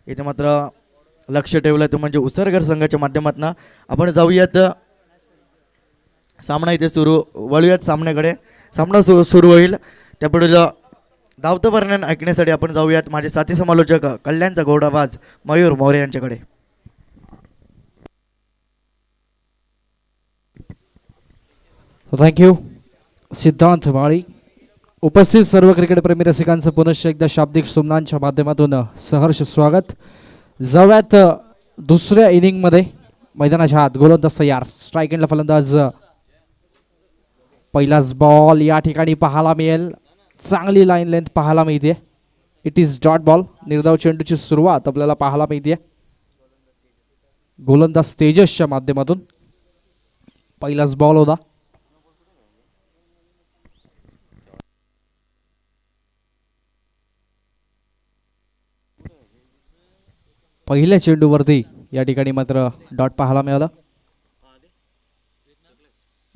इथे मात्र लक्ष ठेवलं ते म्हणजे उसरगर संघाच्या माध्यमातून. आपण जाऊयात सामना इथे सुरू, वळूयात सामन्याकडे. सामना सुरू होईल त्यापुढे धावतं वर्णन ऐकण्यासाठी आपण जाऊयात माझे साथी समालोचक कल्याणचा घोडाबाज मयूर मोरे यांच्याकडे. थँक्यू सिद्धांत माळी. उपस्थित सर्व क्रिकेटप्रेमी रसिकांचं पुनश्च एकदा शाब्दिक सुमनांच्या माध्यमातून सहर्ष स्वागत. जाऊयात दुसऱ्या इनिंगमध्ये. मैदानाच्या आत गोलंदाज तयार, स्ट्राईक एंडला फलंदाज. पहिलाच बॉल या ठिकाणी पाहायला मिळेल. चांगली लाईन लेंथ पाहायला मिळते. It is dot ball. निर्धाव चेंडूची सुरुवात आपल्याला पाहायला मिळते गोलंदाज तेजसच्या माध्यमातून. पहिलाच बॉल होता. पहिल्या चेंडूवरती या ठिकाणी मात्र डॉट पाहायला मिळाला.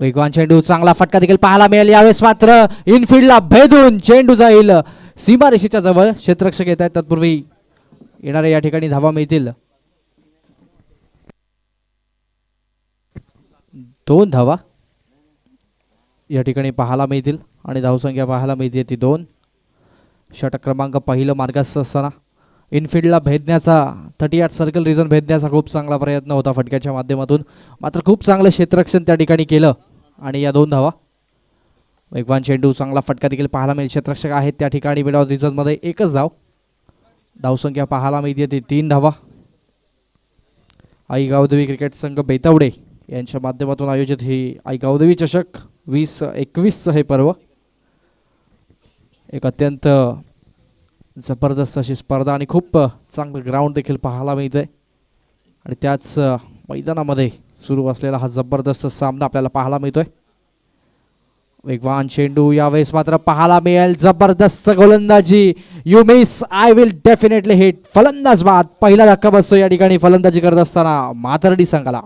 वेगवान चेंडू, चांगला फटका देखील पाहायला मिळेल. यावेळेस मात्र इनफिल्डला भेदून चेंडू जाईल सीमारेषेच्या जवळ. क्षेत्ररक्षक येत आहेत, तत्पूर्वी येणाऱ्या या ठिकाणी धावा मिळतील. 2 धावा या ठिकाणी पाहायला मिळतील आणि धावसंख्या पाहायला मिळते ती 2. षटक क्रमांक पहिलं मार्गस्थ असताना इनफिल्डला भेदण्याचा 38 सर्कल रिझन भेदण्याचा खूप चांगला प्रयत्न होता फटक्याच्या माध्यमातून, मात्र खूप चांगलं क्षेत्ररक्षण त्या ठिकाणी केलं आणि या 2 धावा. वेगवान चेंडू, चांगला फटका देखील पाहायला मिळेल. क्षेत्ररक्षक आहेत त्या ठिकाणी मिड ऑफ रिझनमध्ये. एकच धाव. धावसंख्या पाहायला मिळते ती 3 धावा. आई गावदेवी क्रिकेट संघ बेतवडे यांच्या माध्यमातून आयोजित ही आई गावदेवी चषक 2021चं हे पर्व. एक अत्यंत जबरदस्त अशी स्पर्धा आणि खूप चांगलं ग्राउंड देखील पाहायला मिळतं आहे आणि त्याच मैदानामध्ये सुरू असलेला हा जबरदस्त सामना आपल्याला पाहायला मिळतोय. वेगवान चेंडू, यावेळेस मात्र पाहायला मिळेल जबरदस्त गोलंदाजी. You miss, I will definitely hit. फलंदाज बाद. पहिला धक्का बसतो या ठिकाणी फलंदाजी करत असताना माथर्डी संघाला.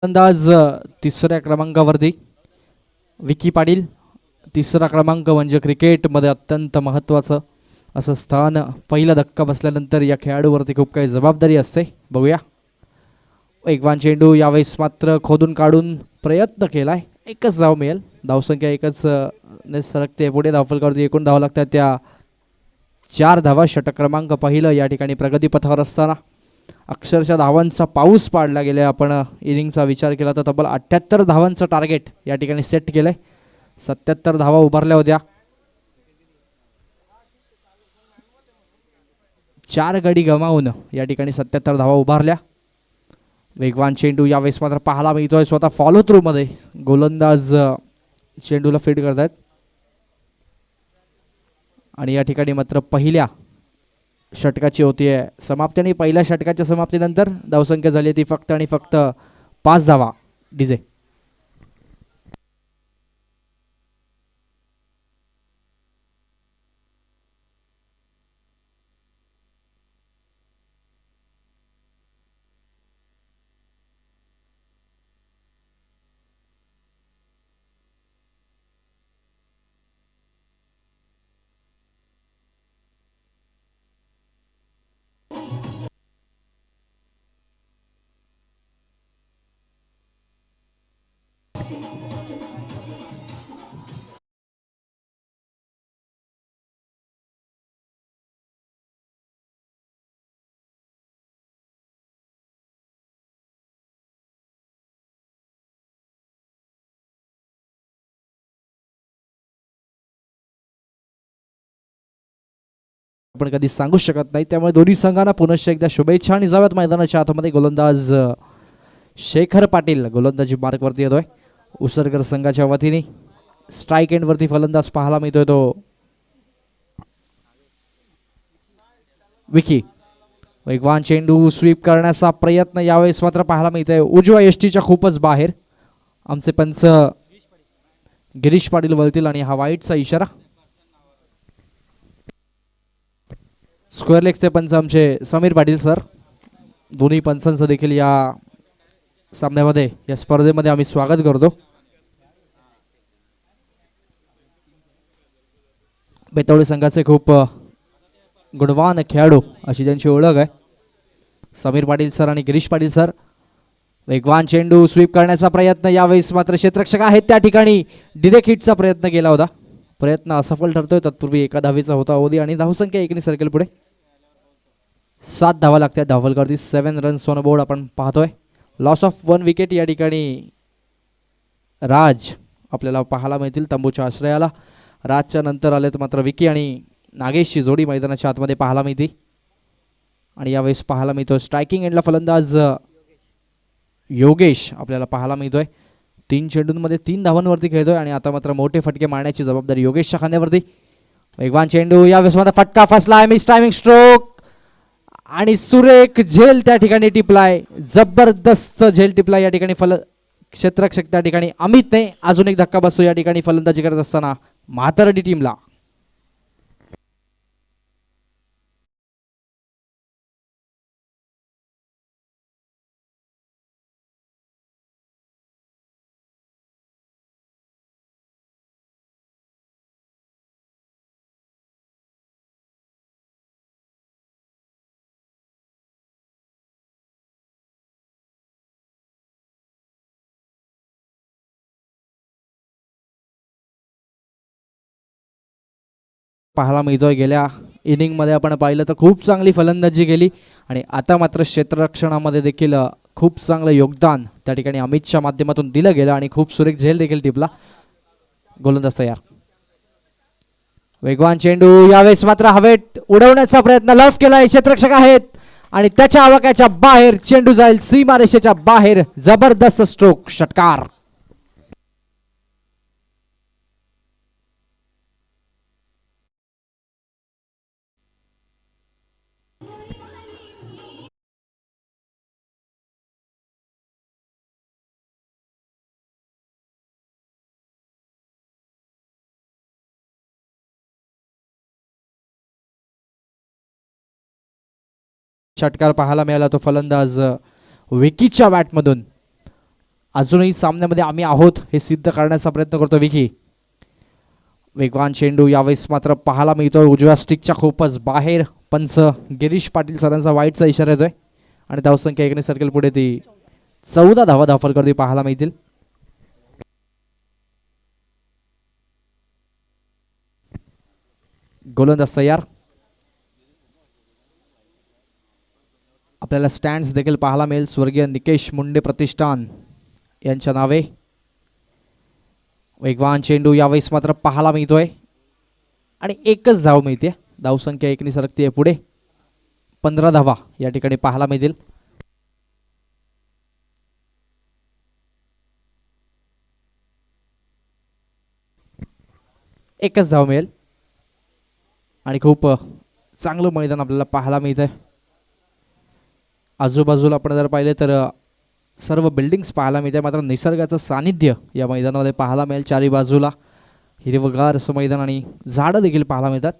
फलंदाज तिसऱ्या क्रमांकावरती विकी पाटील. तिसरा क्रमांक म्हणजे क्रिकेटमध्ये अत्यंत महत्त्वाचं असं स्थान. पहिला धक्का बसल्यानंतर या खेळाडूवरती खूप काही जबाबदारी असते. बघूया. वेगवान चेंडू, यावेळेस मात्र खोदून काढून प्रयत्न केलाय. एकच धाव मिळेल. धावसंख्या एकच ने सरकते पुढे. धावफलकावरती एकूण धावा लागतात त्या 4 धावा. षटक क्रमांक पहिलं या ठिकाणी प्रगतीपथावर असताना अक्षरशः धावांचा पाऊस पाडला गेला. आपण इनिंगचा विचार केला तर तब्बल 78 धावांचं टार्गेट या ठिकाणी सेट केलंय. 77 धावा उभारल्या होत्या. 4 गडी गमावून या ठिकाणी 77 धावा उभारल्या. वेगवान चेंडू, यावेळेस मात्र पाहायला मिळतोय स्वतः फॉलो थ्रू मध्ये गोलंदाज चेंडूला फीड करतायत आणि या ठिकाणी मात्र पहिल्या षटकाची होतीये समाप्ती आणि पहिल्या षटकाच्या समाप्तीनंतर धावसंख्या झाली ती फक्त आणि फक्त 5 धावा. डीजे आपण कधी सांगू शकत नाही. त्यामुळे दोन्ही संघांना पुनश्च एकदा शुभेच्छा आणि जाव्यात मैदानाच्या आतमध्ये. गोलंदाज शेखर पाटील गोलंदाजी मार्कवरती येतोय उसरकर संघाच्या वतीने. स्ट्राईक एंडवरती फलंदाज पाहायला मिळतोय तो विकी. वेगवान चेंडू, स्वीप करण्याचा प्रयत्न यावेळेस मात्र पाहायला मिळतोय उजव्या यष्टीच्या खूपच बाहेर. आमचे पंच गिरीश पाटील वळतील आणि हा वाईटचा इशारा. स्क्वेअर लेगचे पंच आमचे समीर पाटील सर. दोन्ही पंचांचं देखील या सामन्यामध्ये या स्पर्धेमध्ये आम्ही स्वागत करतो. बेतवडे संघाचे खूप गुणवान खेळाडू अशी त्यांची ओळख आहे समीर पाटील सर आणि गिरीश पाटील सर. वेगवान चेंडू, स्वीप करण्याचा प्रयत्न यावेळेस मात्र क्षेत्ररक्षक आहेत त्या ठिकाणी. डिरेक्ट हिटचा प्रयत्न केला होता. प्रयत्न असफल ठरतोय. तत्पूर्वी एका धावेचा होता अवधी आणि धावसंख्या एकने सर्कल पुढे. 7 धावा लागतात धावफलकावरती. 7 रन्स ऑन बोर्ड आपण पाहतोय. लॉस ऑफ 1 विकेट या ठिकाणी राज आपल्याला पाहायला मिळतील तंबूच्या आश्रयाला. राजच्या नंतर आले तर मात्र विकी आणि नागेशची जोडी मैदानाच्या आतमध्ये पाहायला मिळते आणि यावेळेस पाहायला मिळतो स्ट्रायकिंग एंडला फलंदाज योगेश आपल्याला पाहायला मिळतोय. 3 चेंडूंमध्ये 3 धावांवरती खेळतोय आणि आता मात्र मोठे फटके मारण्याची जबाबदारी योगेशच्या खांद्यावरती. वेगवान चेंडू, यावेळेस मात्र फटका फसला आहे. मिस टायमिंग स्ट्रोक आणि सुरेख झेल त्या ठिकाणी टिपलाय, जबरदस्त झेल टिपलाय या ठिकाणी क्षेत्ररक्षक त्या ठिकाणी अमितने अजून एक धक्का बसतो या ठिकाणी फलंदाजी करत असताना म्हातारडी टीमला. पाहायला मिळतोय गेल्या इनिंगमध्ये आपण पाहिलं तर खूप चांगली फलंदाजी केली आणि आता मात्र क्षेत्ररक्षणामध्ये देखील खूप चांगलं योगदान त्या ठिकाणी अमितच्या माध्यमातून दिलं गेलं आणि खूप सुरेख झेल देखील टिपला. गोलंदाज तयार, वेगवान चेंडू यावेळेस मात्र हवेत उडवण्याचा प्रयत्न लफ केलाय, क्षेत्ररक्षक आहेत आणि त्याच्या आवाक्याच्या बाहेर चेंडू जाईल सीमारेषेच्या बाहेर. जबरदस्त स्ट्रोक, षटकार. षटकार पाहायला मिळाला तो फलंदाज विकीच्या बॅटमधून. अजूनही सामन्यामध्ये आम्ही आहोत हे सिद्ध करण्याचा प्रयत्न करतो विकी. वेगवान चेंडू यावेळेस मात्र पाहायला मिळतोय उजव्या स्टिकच्या खूपच बाहेर. पंच गिरीश पाटील सरांचा वाईटचा इशारा येतोय आणि धावसंख्या एकने सर्कल पुढे ती 14 धावा धाफलकरती पाहायला मिळतील. गोलंदाज तयार. आपल्याला स्टँड्स देखील पाहायला मिळेल स्वर्गीय निकेश मुंडे प्रतिष्ठान यांच्या नावे. वेगवान चेंडू यावेळेस मात्र पाहायला मिळतोय आणि एकच धाव मिळते. धावसंख्या एकने सरकते पुढे. 15 धावा या ठिकाणी पाहायला मिळतील. एकच धाव मिळेल आणि खूप चांगलं मैदान आपल्याला पाहायला मिळतंय. आजूबाजूला आपण जर पाहिले तर सर्व बिल्डिंग्स पाहायला मिळते, मात्र निसर्गाचं सानिध्य या मैदानामध्ये पाहायला मिळेल. चारी बाजूला हिरवगार असं मैदान आणि झाडं देखील पाहायला मिळतात.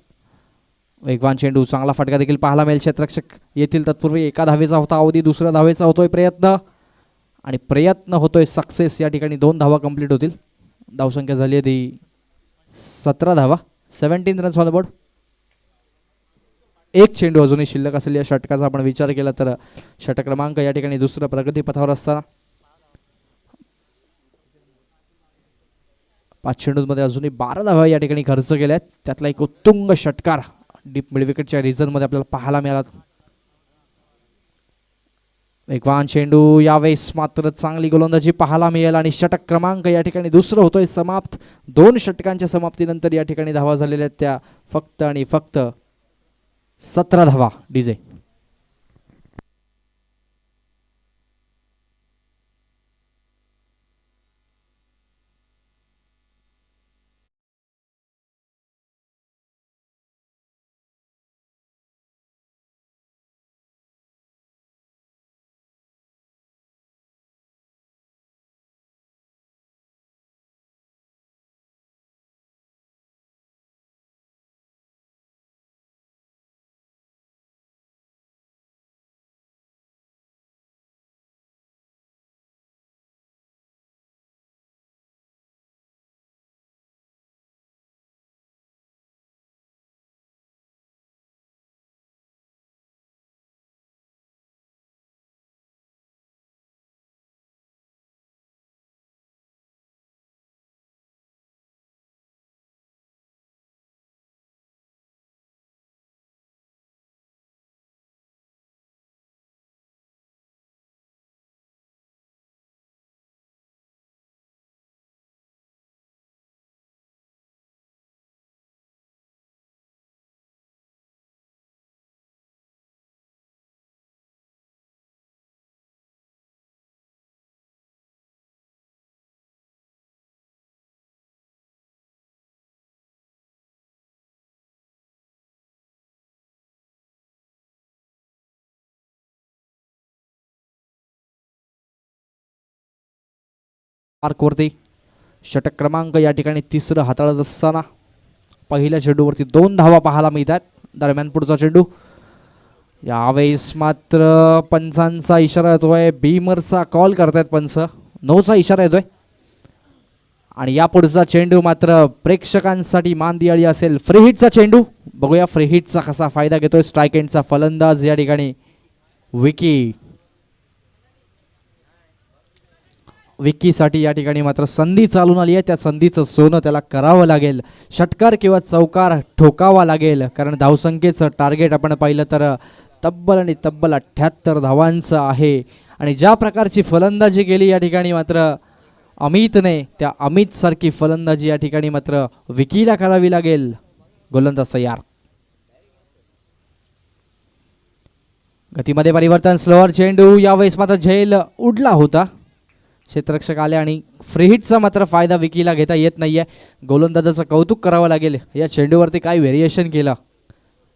वेगवान चेंडू, चांगला फटका देखील पाहायला मिळेल. क्षेत्ररक्षक येथील तत्पूर्वी एका धावेचा होता अवधी, दुसऱ्या धावेचा होतोय प्रयत्न आणि प्रयत्न होतोय सक्सेस. या ठिकाणी 2 धावा कंप्लीट होतील. धावसंख्या झाली आहे ती 17 धावा, 17 रन्स ऑन द बोर्ड. एक चेंडू अजूनही शिल्लक असेल या षटकाचा आपण विचार केला तर. षटक क्रमांक या ठिकाणी दुसऱ्या प्रगतीपथावर असताना 5 चेंडूंमध्ये अजूनही 12 धावा या ठिकाणी खर्च केल्या आहेत. त्यातला एक उत्तुंग षटकार डीप मिड विकेटच्या रिझनमध्ये आपल्याला पाहायला मिळाला. वेगवान चेंडू यावेळेस मात्र चांगली गोलंदाजी पाहायला मिळेल आणि षटक क्रमांक या ठिकाणी दुसरं होतोय समाप्त. 2 षटकांच्या समाप्तीनंतर या ठिकाणी धावा झालेल्या आहेत त्या फक्त आणि फक्त 17 धावा. डीजे मार्कवरती षटक क्रमांक या ठिकाणी तिसरं हाताळत असताना पहिल्या चेंडूवरती 2 धावा पाहायला मिळतात. दरम्यान पुढचा चेंडू यावेळेस मात्र पंचांचा इशारा येतोय, बीमरचा कॉल करतायत पंच, नोचा इशारा येतोय. आणि या पुढचा चेंडू मात्र प्रेक्षकांसाठी मान दियाळी असेल. फ्री हिटचा चेंडू बघूया, फ्री हिटचा कसा फायदा घेतोय स्ट्राईक एंडचा फलंदाज या ठिकाणी विकी. विकीसाठी या ठिकाणी मात्र संधी चालून आली आहे, त्या संधीचं सोनं त्याला करावं लागेल. षटकार किंवा चौकार ठोकावा लागेल, कारण धावसंख्येचं टार्गेट आपण पाहिलं तर तब्बल 78 धावांचं आहे. आणि ज्या प्रकारची फलंदाजी केली या ठिकाणी मात्र अमितने, त्या अमित सारखी फलंदाजी या ठिकाणी मात्र विकीला करावी लागेल. गोलंदाज तयार. गतीमध्ये परिवर्तन, स्लोअर चेंडू, यावेळेस मात्र झेल उडला होता, क्षेत्ररक्षक आले आणि फ्री हिटचा मात्र फायदा विकीला घेता येत नाहीये. गोलंदाजाचं कौतुक करावं लागेल, या चेंडूवरती काय व्हेरिएशन केलं.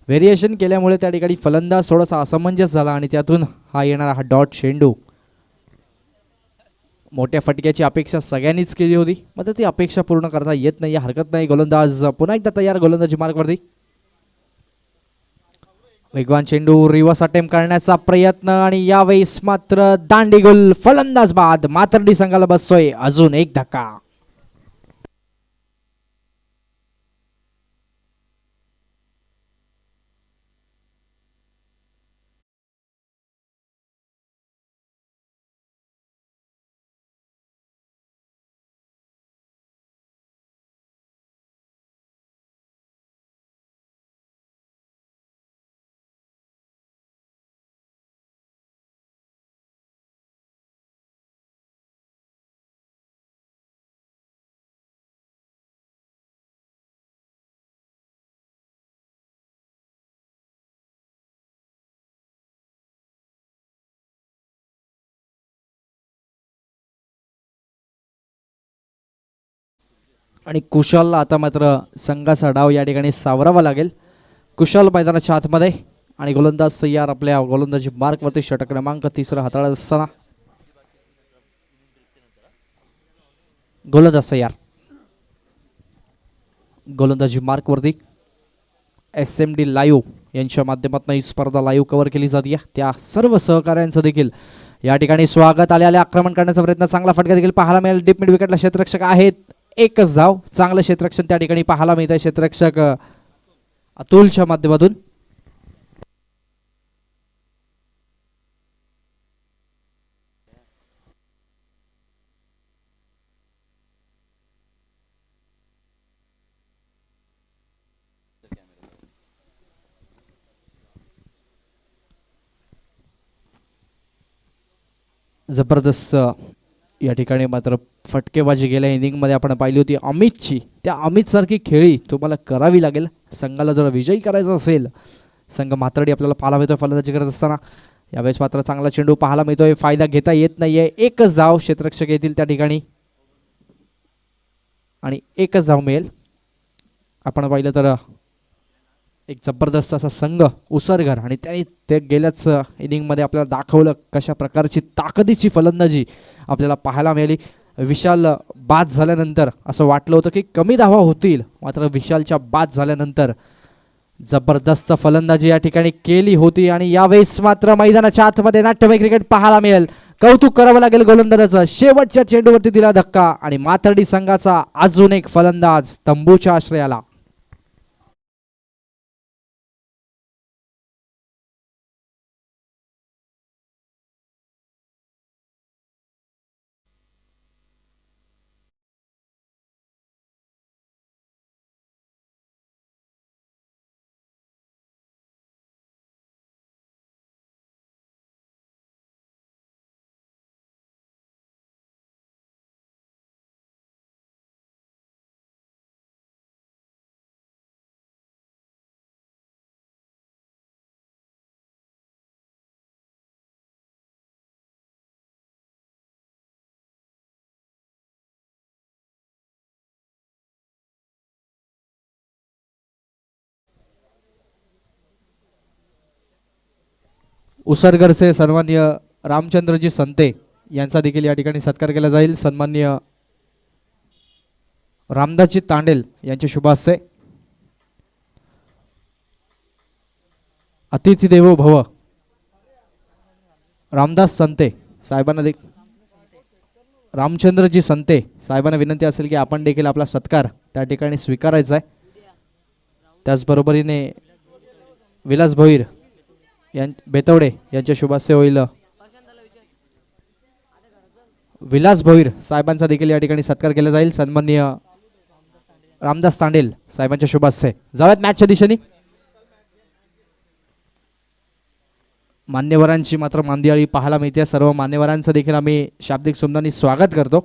व्हेरिएशन केल्यामुळे त्या ठिकाणी फलंदाज थोडासा असमंजस झाला आणि त्यातून हा येणारा हा डॉट चेंडू. मोठ्या फटक्याची अपेक्षा सगळ्यांनीच केली होती, मात्र ती अपेक्षा पूर्ण करता येत नाही, हरकत नाही. गोलंदाज पुन्हा एकदा तयार, गोलंदाजी मार्कवरती. वेगवान चेंडू, रिव्हर्स अटेम्प्ट करण्याचा प्रयत्न आणि यावेळेस मात्र दांडी गोल, फलंदाज बाद. मातर्डी संघाला बसतोय अजून एक धक्का. आणि कुशालला आता मात्र संघाचा डाव या ठिकाणी सावरावा लागेल. कुशाल मैदानाच्या आतमध्ये आणि गोलंदाज तयार आपल्या गोलंदाजी मार्कवरती. षटक क्रमांक तिसरा हाताळत असताना गोलंदाज तयार. गोलंदाजी मार्कवरती SMD लाईव्ह यांच्या माध्यमातून ही स्पर्धा लाईव्ह कव्हर केली जाते. त्या सर्व सहकाऱ्यांचं देखील या ठिकाणी स्वागत. आले आक्रमण करण्याचा प्रयत्न, चांगला फटका देखील पाहायला मिळेल. डीप मिड विकेटला क्षेत्ररक्षक आहेत, एकच धाव. चांगलं क्षेत्ररक्षण त्या ठिकाणी पाहायला मिळत आहे क्षेत्ररक्षक अतुलच्या माध्यमातून. जबरदस्त या ठिकाणी मात्र फटकेबाजी गेल्या इनिंगमध्ये आपण पाहिली होती अमितची. त्या अमितसारखी खेळी तुम्हाला करावी लागेल संघाला जर विजयी करायचा असेल. संघ मात्रडी आपल्याला पाहायला मिळतोय फलंदाजी करत असताना. यावेळेस मात्र चांगला चेंडू पाहायला मिळतोय, फायदा घेता येत नाहीये. एकच धाव क्षेत्ररक्षक येतील त्या ठिकाणी आणि एकच धाव मिळेल. आपण पाहिलं तर एक जबरदस्त असा संघ उसरघर, आणि त्याने ते गेल्याच इनिंगमध्ये आपल्याला दाखवलं कशा प्रकारची ताकदीची फलंदाजी आपल्याला पाहायला मिळाली. विशाल बाद झाल्यानंतर असं वाटलं होतं की कमी धावा होतील, मात्र विशालच्या बाद झाल्यानंतर जबरदस्त फलंदाजी या ठिकाणी केली होती. आणि यावेळेस मात्र मैदानाच्या आतमध्ये नाट्यमय क्रिकेट पाहायला मिळेल. कौतुक करावं लागेल गोलंदाजाचं. शेवटच्या चेंडूवरती दिला धक्का आणि माथर्डी संघाचा अजून एक फलंदाज तंबूच्या आश्रयाला. उसरगरचे सन्माननीय रामचंद्रजी संते यांचा देखील या ठिकाणी सत्कार केला जाईल. सन्माननीय रामदासजी तांडेल यांचे शुभ हस्ते. अतिथी देवो भव रामदास संते साहेबांना रामचंद्रजी संते साहेबांना विनंती असेल की आपण देखील आपला सत्कार त्या ठिकाणी स्वीकारायचा आहे. त्याचबरोबरीने विलास भोईर बेतवडे यांच्या शुभास्ते होईल. विलास भोईर साहेबांचा देखील या ठिकाणी सत्कार केला जाईल. सन्माननीय रामदास तांडेल साहेबांच्या शुभास्ते. जाऊयात मॅचच्या दिशेने. मान्यवरांची मात्र मांदियाळी पाहायला मिळते. सर्व मान्यवरांचं देखील आम्ही शाब्दिक सुमनांनी स्वागत करतो.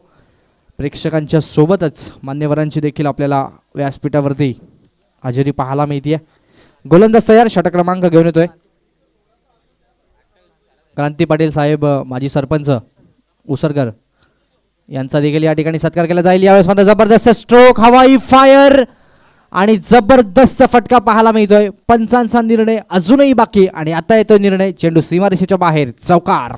प्रेक्षकांच्या सोबतच मान्यवरांची देखील आपल्याला व्यासपीठावरती हजेरी पाहायला मिळते. गोलंदाज तयार, षटक क्रमांक घेऊन येतोय क्रांती पाटील साहेब माजी सरपंच उसरगर यांचा देखील या ठिकाणी सत्कार केला जाईल. यावेळेस मात्र जबरदस्त स्ट्रोक, हवाई फायर आणि जबरदस्त फटका पाहायला मिळतोय. पंचांचा निर्णय अजूनही बाकी आणि आता येतोय निर्णय. चेंडू सीमारेषेच्या बाहेर, चौकार.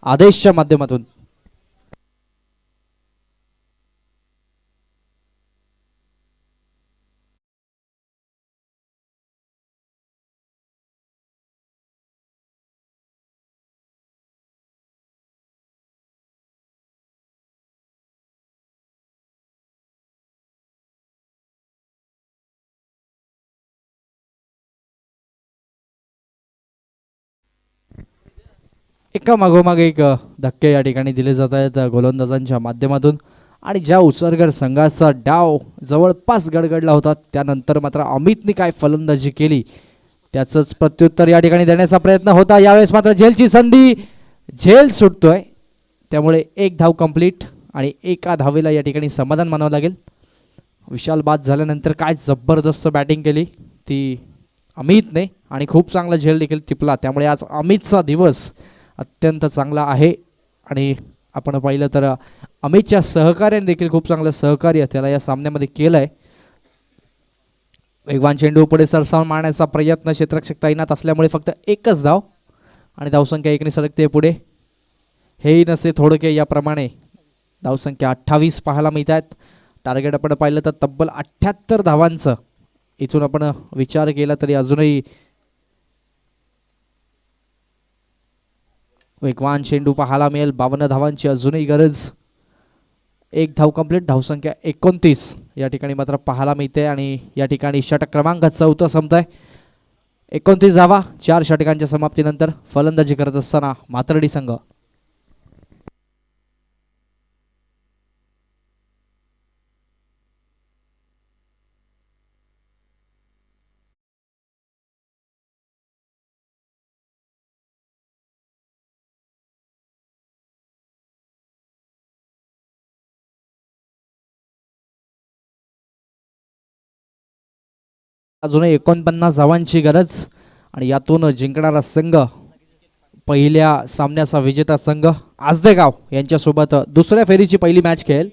आदेशच्या माध्यमातून एका मागोमाग एक धक्के या ठिकाणी दिले जात आहेत गोलंदाजांच्या माध्यमातून. आणि ज्या उसरगर संघाचा डाव जवळपास गडगडला होता त्यानंतर मात्र अमितने काय फलंदाजी केली त्याचंच प्रत्युत्तर या ठिकाणी देण्याचा प्रयत्न होता. यावेळेस मात्र झेलची संधी, झेल सुटतोय. त्यामुळे एक धाव कंप्लीट आणि एका धावेला या ठिकाणी समाधान मानावं लागेल. विशाल बाद झाल्यानंतर काय जबरदस्त बॅटिंग केली ती अमितने आणि खूप चांगला झेल देखील टिपला. त्यामुळे आज अमितचा दिवस अत्यंत चांगला आहे. आणि आपण पाहिलं तर अमितच्या सहकार्याने देखील खूप चांगलं सहकार्य त्याला या सामन्यामध्ये केलं आहे. वेगवान चेंडू पुढे सरसावून मारण्याचा प्रयत्न, क्षेत्ररक्षक तैनात असल्यामुळे फक्त एकच धाव आणि धावसंख्या एकने सरकते पुढे. हेही नसे थोडके याप्रमाणे धावसंख्या 28 पाहायला मिळत आहेत. टार्गेट आपण पाहिलं तर तब्बल 78 धावांचं इथून आपण विचार केला तरी अजूनही वेगवान चेंडू पाहायला मिळेल. 52 धावांची अजूनही गरज. एक धाव कंप्लीट, धावसंख्या 29 या ठिकाणी मात्र पाहायला मिळते. आणि या ठिकाणी षटक क्रमांक 4 संपत आहे. 29 धावा 4 षटकांच्या समाप्तीनंतर फलंदाजी करत असताना मातर्डी संघ. अजूनही 49 धावांची गरज आणि यातून जिंकणारा संघ पहिल्या सामन्याचा विजेता संघ आजदेगाव यांच्यासोबत दुसऱ्या फेरीची पहिली मॅच खेळेल.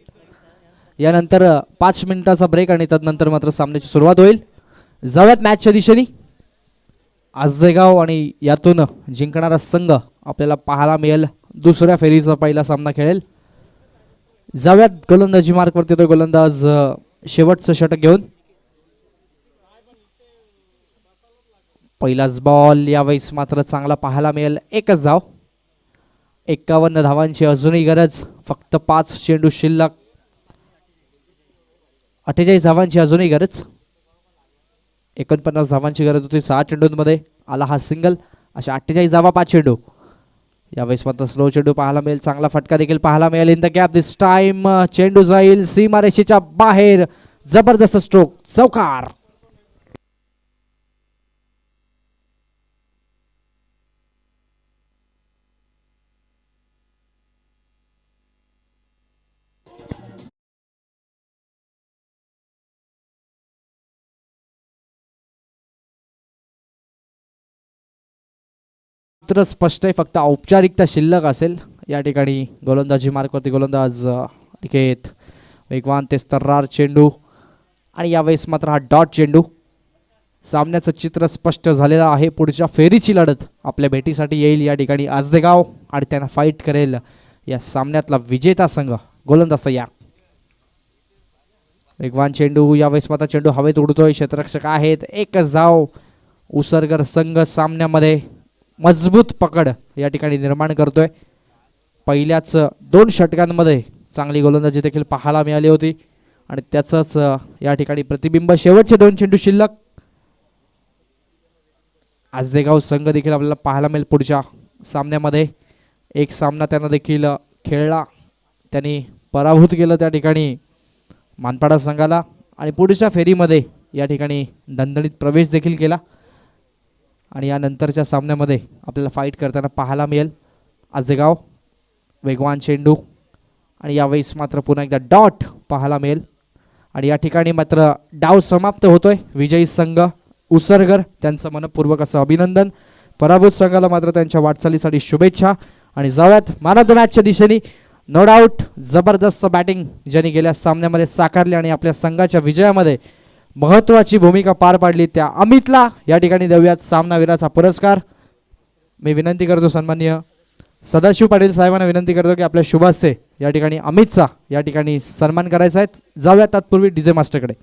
यानंतर 5 मिनिटाचा ब्रेक आणि तदनंतर मात्र सामन्याची सुरुवात होईल. जाऊयात मॅचच्या दिशेने. आजदेगाव आणि यातून जिंकणारा संघ आपल्याला पाहायला मिळेल. दुसऱ्या फेरीचा पहिला सामना खेळेल. जाऊयात गोलंदाजी मार्कवरती तो गोलंदाज शेवटचं षटक घेऊन. पहिलाच बॉल यावेळेस मात्र चांगला पाहायला मिळेल. एकच धाव. 51 धावांची अजूनही गरज. फक्त 5 चेंडू शिल्लक. 48 धावांची अजूनही गरज. 49 धावांची गरज होती 6 चेंडूंमध्ये. आला हा सिंगल. अशा 48 धावा 5 चेंडू. यावेळेस मात्र स्लो चेंडू पाहायला मिळेल. चांगला फटका देखील पाहायला मिळेल. In the gap this time चेंडू जाईल सीमारेषेच्या बाहेर. जबरदस्त स्ट्रोक. चौकार. चित्र स्पष्ट आहे. फक्त औपचारिकता शिल्लक असेल. या ठिकाणी गोलंदाजी मार्कवरती गोलंदाज तिकेत वेगवान तेस्तर्रार चेंडू आणि यावेळेस मात्र हा डॉट चेंडू. सामन्याचं चित्र स्पष्ट झालेलं आहे. पुढच्या फेरीची लढत आपल्या भेटीसाठी येईल. या ठिकाणी आजदेगाव आणि त्यांना फाईट करेल या सामन्यातला विजेता संघ गोलंदाज तयार. वेगवान चेंडू. यावेळेस मात्र चेंडू हवेत उडतोय. क्षेत्ररक्षक आहेत. एकच धाव. उसरगर संघ सामन्यामध्ये मजबूत पकड या ठिकाणी निर्माण करतोय. पहिल्याच 2 षटकांमध्ये चांगली गोलंदाजी देखील पाहायला मिळाली होती आणि त्याचंच या ठिकाणी प्रतिबिंब शेवटचे 2 चेंडू शिल्लक. आजदेगाव संघ देखील आपल्याला पाहायला मिळेल पुढच्या सामन्यामध्ये. एक सामना त्यांना देखील खेळला. त्यांनी पराभूत केलं त्या ठिकाणी मानपाडा संघाला आणि पुढच्या फेरीमध्ये या ठिकाणी दणदणीत प्रवेश देखील केला आणि यानंतरच्या सामन्यामध्ये आपल्याला फाईट करताना पाहायला मिळेल. आजदेगाव. वेगवान चेंडू आणि यावेळेस मात्र पुन्हा एकदा डॉट पाहायला मिळेल आणि या ठिकाणी मात्र डाव समाप्त होतोय. विजयी संघ उसरगर त्यांचं मनपूर्वक असं अभिनंदन. पराभूत संघाला मात्र त्यांच्या वाटचालीसाठी शुभेच्छा. आणि जाऊयात मॅन ऑफ द मॅचच्या दिशेने. नो डाऊट जबरदस्त बॅटिंग ज्यांनी गेल्या सामन्यामध्ये साकारली आणि आपल्या संघाच्या विजयामध्ये महत्त्वाची भूमिका पार पाडली त्या अमितला या ठिकाणी देऊयात सामनावीराचा पुरस्कार. मी विनंती करतो सन्माननीय सदाशिव पाटील साहेबांना विनंती करतो की आपल्या शुभ हस्ते या ठिकाणी अमितचा या ठिकाणी सन्मान करायचा आहे. जाऊया तत्पूर्वी डीजे मास्टरकडे.